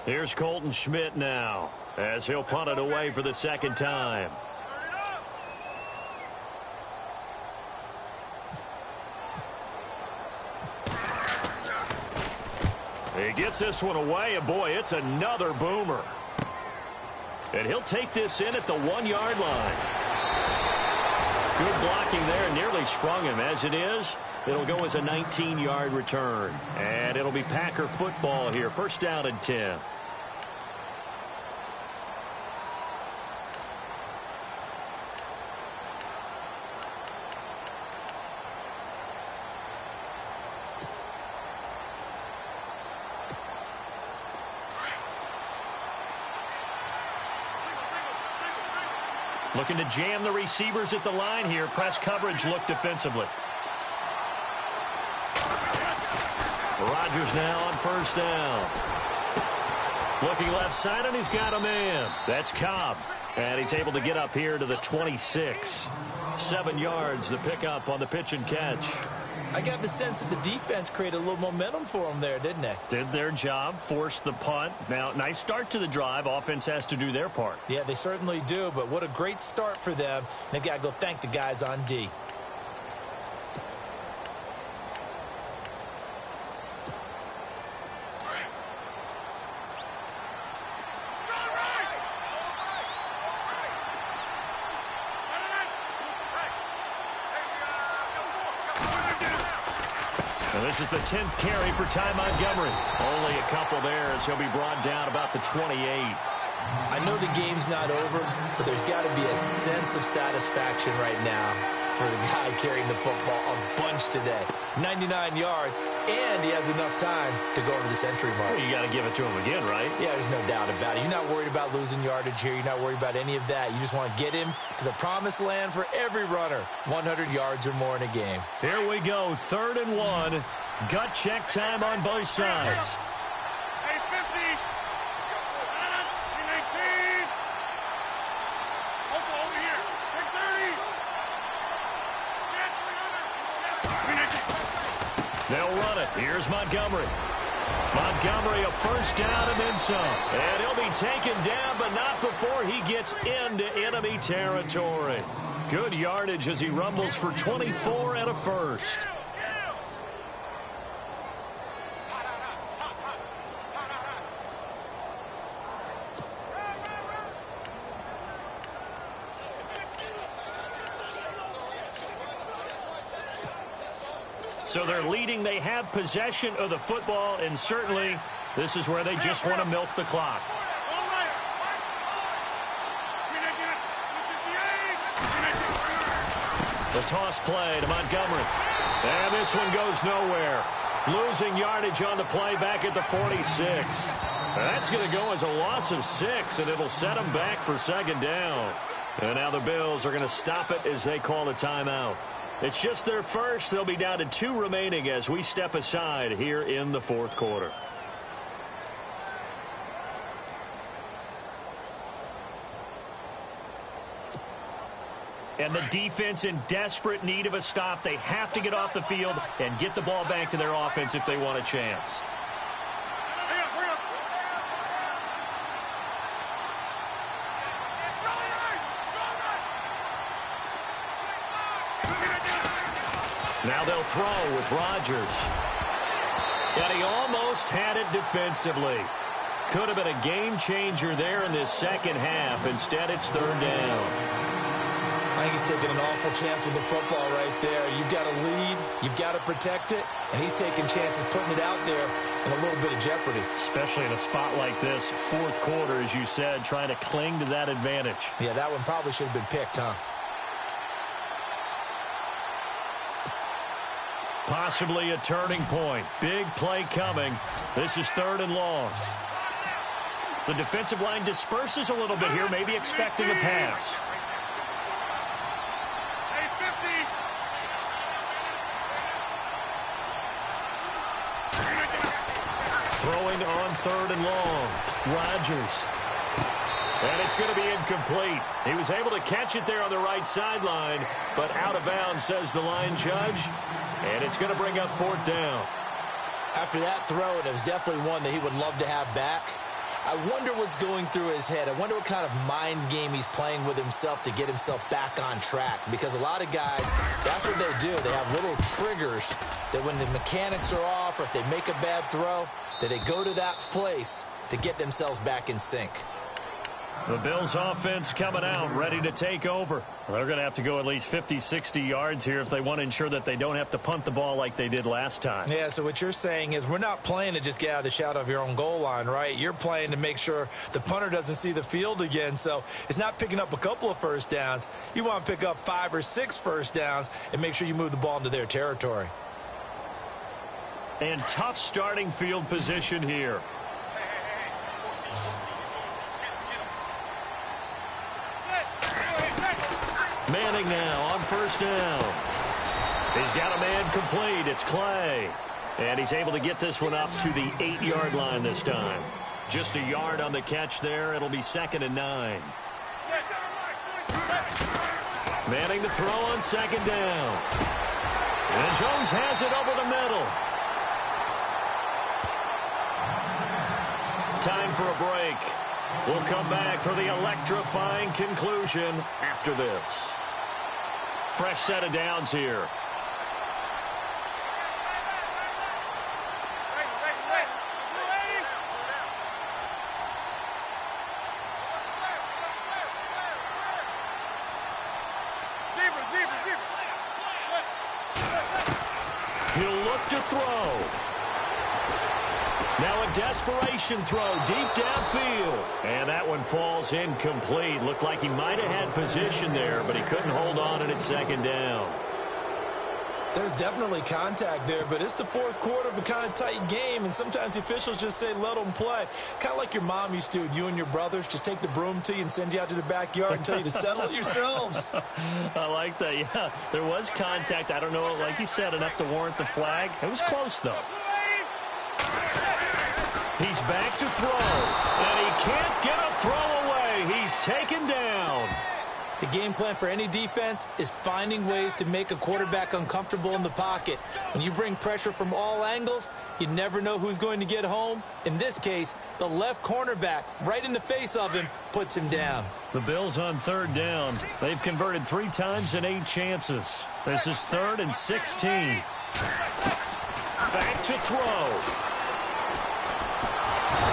Here's Colton Schmidt now, as he'll punt it away for the second time. He gets this one away, and boy, it's another boomer. And he'll take this in at the 1-yard line. Good blocking there, nearly sprung him. As it is, it'll go as a 19-yard return. And it'll be Packer football here, first down and 10. Looking to jam the receivers at the line here. Press coverage look defensively. Rodgers now on first down. Looking left side, and he's got a man. That's Cobb. And he's able to get up here to the 26. 7 yards, the pickup on the pitch and catch. I got the sense that the defense created a little momentum for them there, didn't they? Did their job, forced the punt. Now, nice start to the drive. Offense has to do their part. Yeah, they certainly do, but what a great start for them. They've got to go thank the guys on D. This is the 10th carry for Ty Montgomery. Only a couple there as he'll be brought down about the 28. I know the game's not over, but there's got to be a sense of satisfaction right now for the guy carrying the football a bunch today. 99 yards, and he has enough time to go over the century mark. Well, you got to give it to him again, right? Yeah, there's no doubt about it. You're not worried about losing yardage here. You're not worried about any of that. You just want to get him to the promised land for every runner. 100 yards or more in a game. Here we go, 3rd and 1. Gut check time on both sides. They'll run it. Here's Montgomery. Montgomery a first down and then some. And he'll be taken down, but not before he gets into enemy territory. Good yardage as he rumbles for 24 and a first. So they're leading. They have possession of the football, and certainly this is where they just want to milk the clock. The toss play to Montgomery. And this one goes nowhere. Losing yardage on the play back at the 46. That's going to go as a loss of 6, and it'll set them back for second down. And now the Bills are going to stop it as they call a timeout. It's just their first. They'll be down to 2 remaining as we step aside here in the 4th quarter. And the defense in desperate need of a stop. They have to get off the field and get the ball back to their offense if they want a chance. Now they'll throw with Rodgers. And he almost had it defensively. Could have been a game changer there in this second half. Instead, it's 3rd down. I think he's taking an awful chance with the football right there. You've got to lead. You've got to protect it. And he's taking chances putting it out there in a little bit of jeopardy. Especially in a spot like this, 4th quarter, as you said, trying to cling to that advantage. Yeah, that one probably should have been picked, huh? Possibly a turning point. Big play coming. This is 3rd and long. The defensive line disperses a little bit here, maybe expecting a pass. Throwing on 3rd and long. Rodgers. And it's going to be incomplete. He was able to catch it there on the right sideline, but out of bounds, says the line judge. And it's going to bring up 4th down. After that throw, it was definitely one that he would love to have back. I wonder what's going through his head. I wonder what kind of mind game he's playing with himself to get himself back on track. Because a lot of guys, that's what they do. They have little triggers that when the mechanics are off or if they make a bad throw, that they go to that place to get themselves back in sync. The Bills offense coming out, ready to take over. They're going to have to go at least 50, 60 yards here if they want to ensure that they don't have to punt the ball like they did last time. Yeah, so what you're saying is we're not playing to just get out of the shadow of your own goal line, right? You're playing to make sure the punter doesn't see the field again. So it's not picking up a couple of first downs. You want to pick up 5 or 6 first downs and make sure you move the ball into their territory. And tough starting field position here. Manning now on 1st down. He's got a man complete. It's Clay. And he's able to get this one up to the 8-yard line this time. Just a yard on the catch there. It'll be 2nd and 9. Manning to throw on 2nd down. And Jones has it over the middle. Time for a break. We'll come back for the electrifying conclusion after this. Fresh set of downs here. He'll look to throw. Now a desperation throw deep downfield. And that one falls incomplete. Looked like he might have had position there, but he couldn't hold on and it's 2nd down. There's definitely contact there, but it's the 4th quarter of a kind of tight game, and sometimes the officials just say let them play. Kind of like your mom used to with you and your brothers. Just take the broom to you and send you out to the backyard and tell you to settle it yourselves. I like that, yeah. There was contact. I don't know, like you said, enough to warrant the flag. It was close, though. He's back to throw, and he can't get a throw away. He's taken down. The game plan for any defense is finding ways to make a quarterback uncomfortable in the pocket. When you bring pressure from all angles, you never know who's going to get home. In this case, the left cornerback, right in the face of him, puts him down. The Bills on 3rd down. They've converted 3 times in 8 chances. This is 3rd and 16. Back to throw.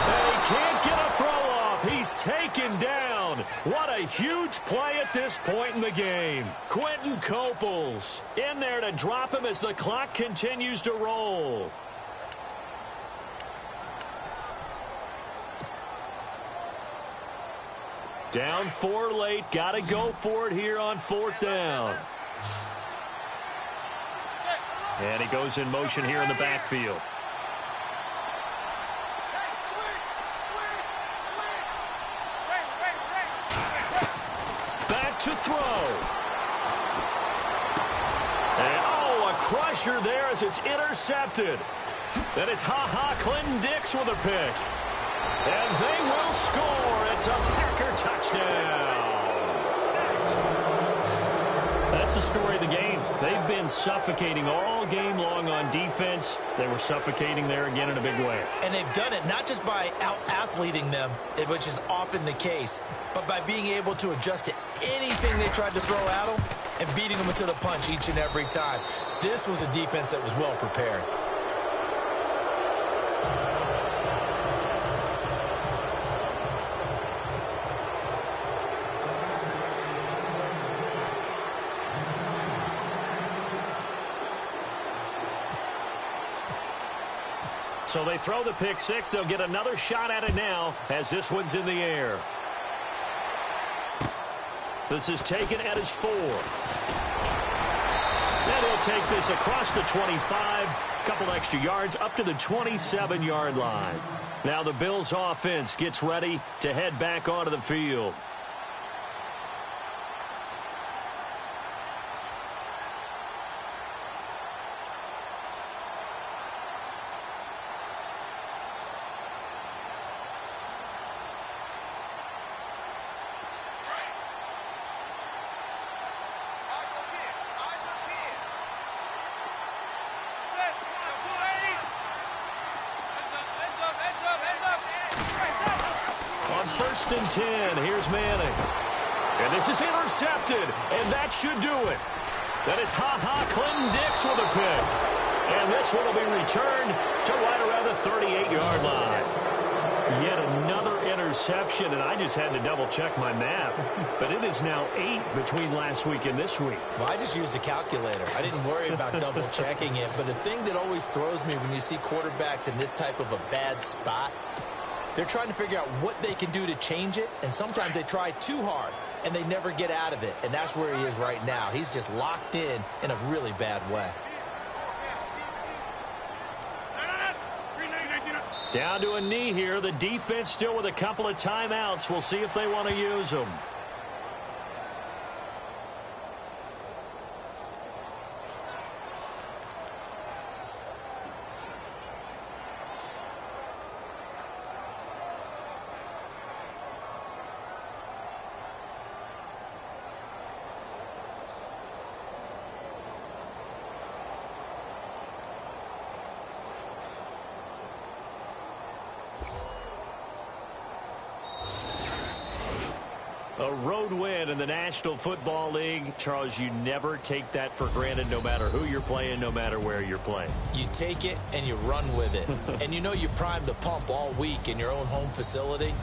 They can't get a throw off. He's taken down. What a huge play at this point in the game. Quentin Coples in there to drop him as the clock continues to roll. Down 4 late. Got to go for it here on 4th down. And he goes in motion here in the backfield. To throw. And, oh, a crusher there as it's intercepted. Then it's Clinton Dix with a pick. And they will score. It's a Packer touchdown. That's the story of the game. They've been suffocating all game long on defense. They were suffocating there again in a big way. And they've done it not just by out-athleting them, which is often the case, but by being able to adjust to anything they tried to throw at them and beating them into the punch each and every time. This was a defense that was well prepared. So they throw the pick 6. They'll get another shot at it now as this one's in the air. This is taken at his 4. And he'll take this across the 25. Couple extra yards up to the 27-yard line. Now the Bills offense gets ready to head back onto the field. On 1st and 10, here's Manning. And this is intercepted, and that should do it. Then it's Clinton Dix with a pick. And this one will be returned to right around the 38-yard line. Yet another interception, and I just had to double-check my math. But it is now 8 between last week and this week. Well, I just used a calculator. I didn't worry about double-checking it. But the thing that always throws me when you see quarterbacks in this type of a bad spot, they're trying to figure out what they can do to change it, and sometimes they try too hard, and they never get out of it. And that's where he is right now. He's just locked in a really bad way. Down to a knee here. The defense still with a couple of timeouts. We'll see if they want to use them. A road win in the National Football League. Charles, you never take that for granted no matter who you're playing, no matter where you're playing. You take it and you run with it. And you know you primed the pump all week in your own home facility.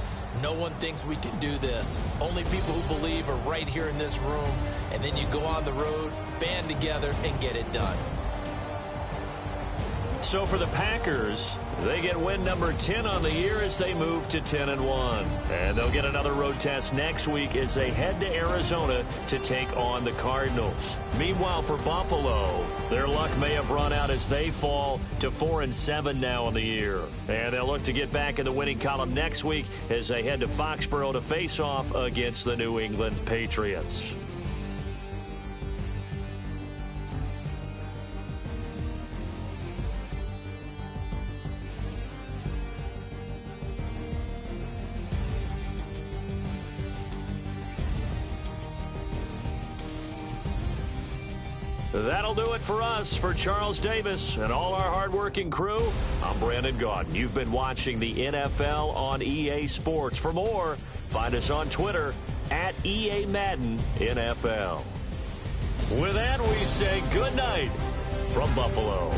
No one thinks we can do this. Only people who believe are right here in this room. And then you go on the road, band together, and get it done. So for the Packers, they get win number 10 on the year as they move to 10-1. And they'll get another road test next week as they head to Arizona to take on the Cardinals. Meanwhile, for Buffalo, their luck may have run out as they fall to 4-7 now on the year. And they'll look to get back in the winning column next week as they head to Foxborough to face off against the New England Patriots. That'll do it for us. For Charles Davis and all our hardworking crew, I'm Brandon Gaudin. You've been watching the NFL on EA Sports. For more, find us on Twitter at EA Madden NFL. With that, we say good night from Buffalo.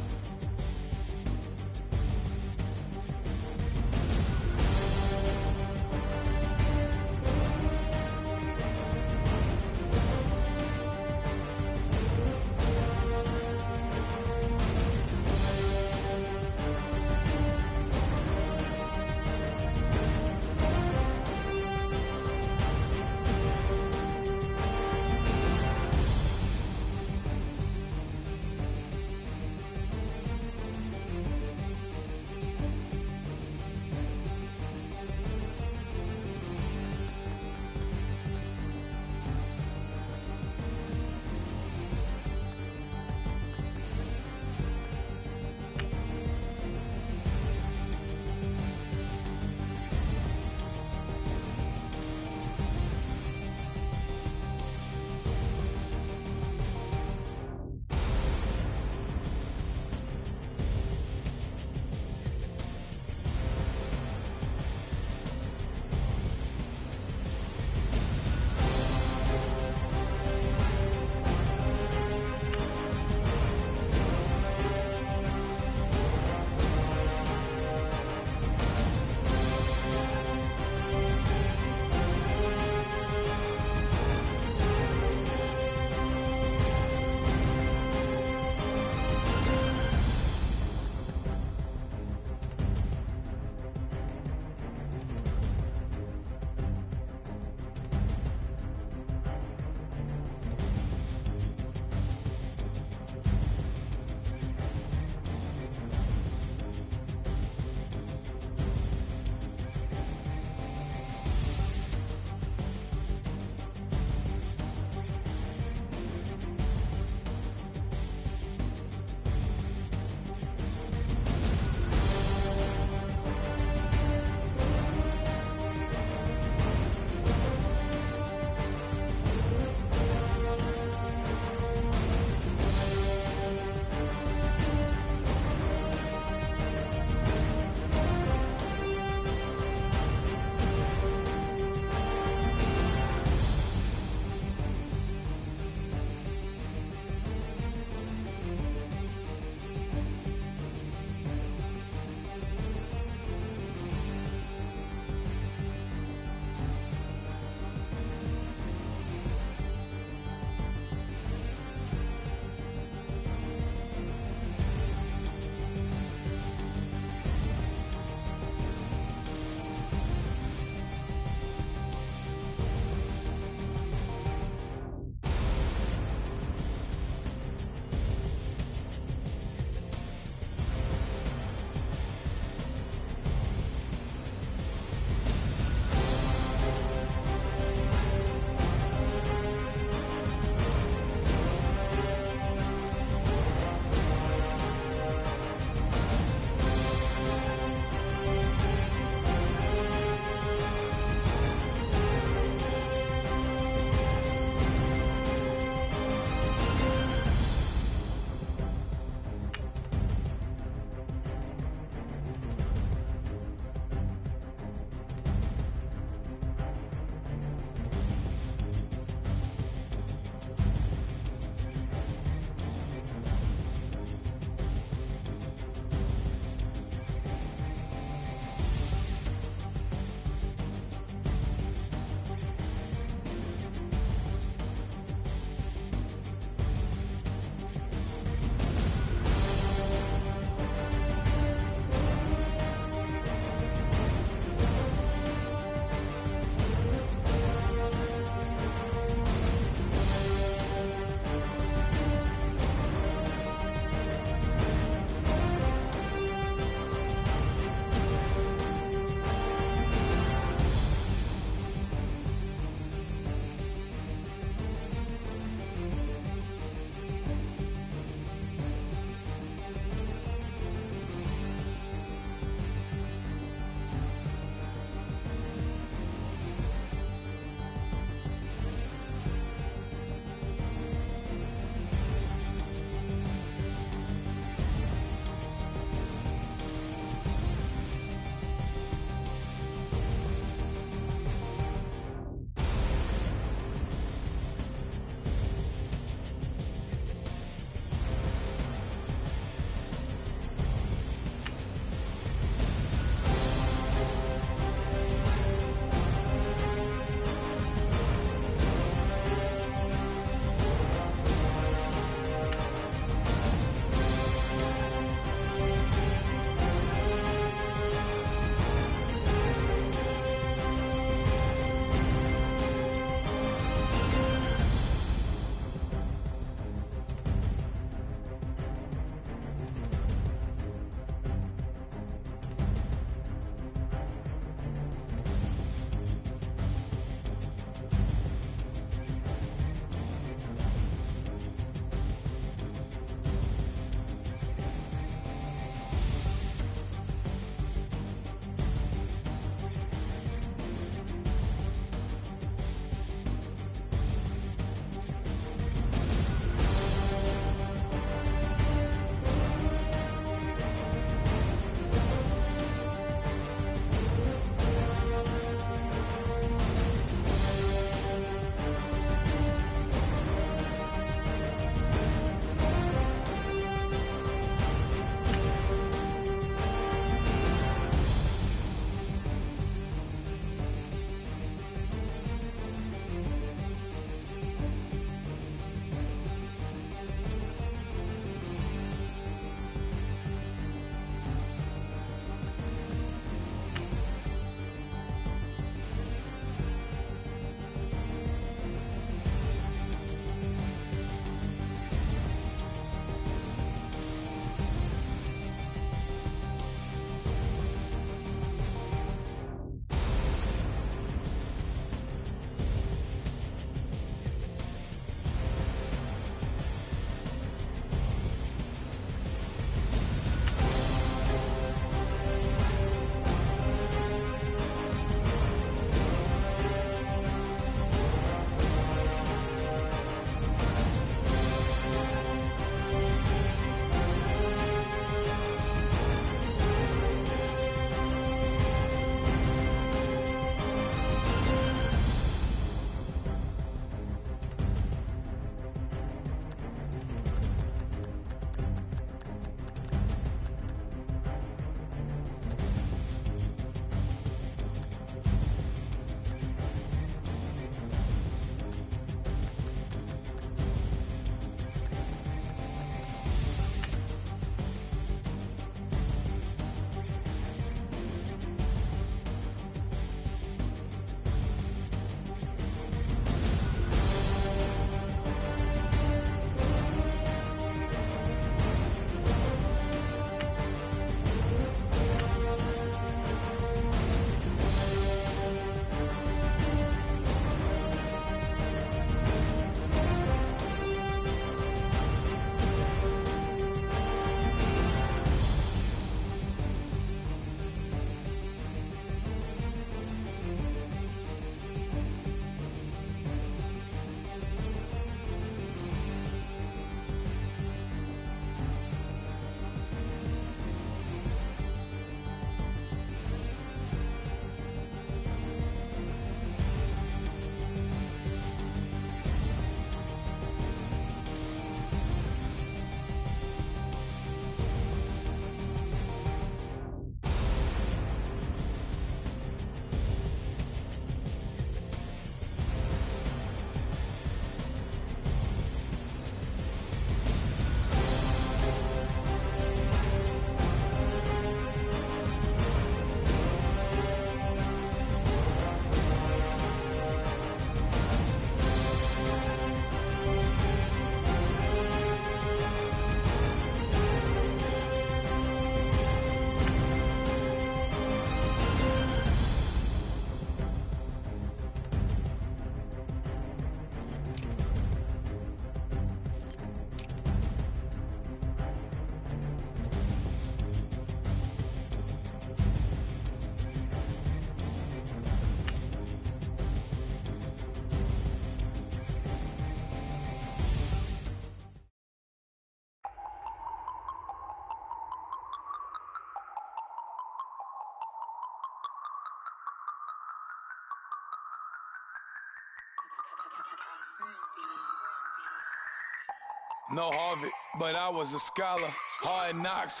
No Harvard, but I was a scholar. Hard knocks,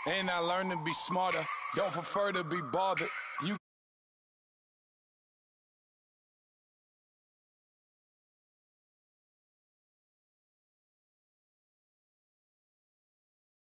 and I learned to be smarter. Don't prefer to be bothered. You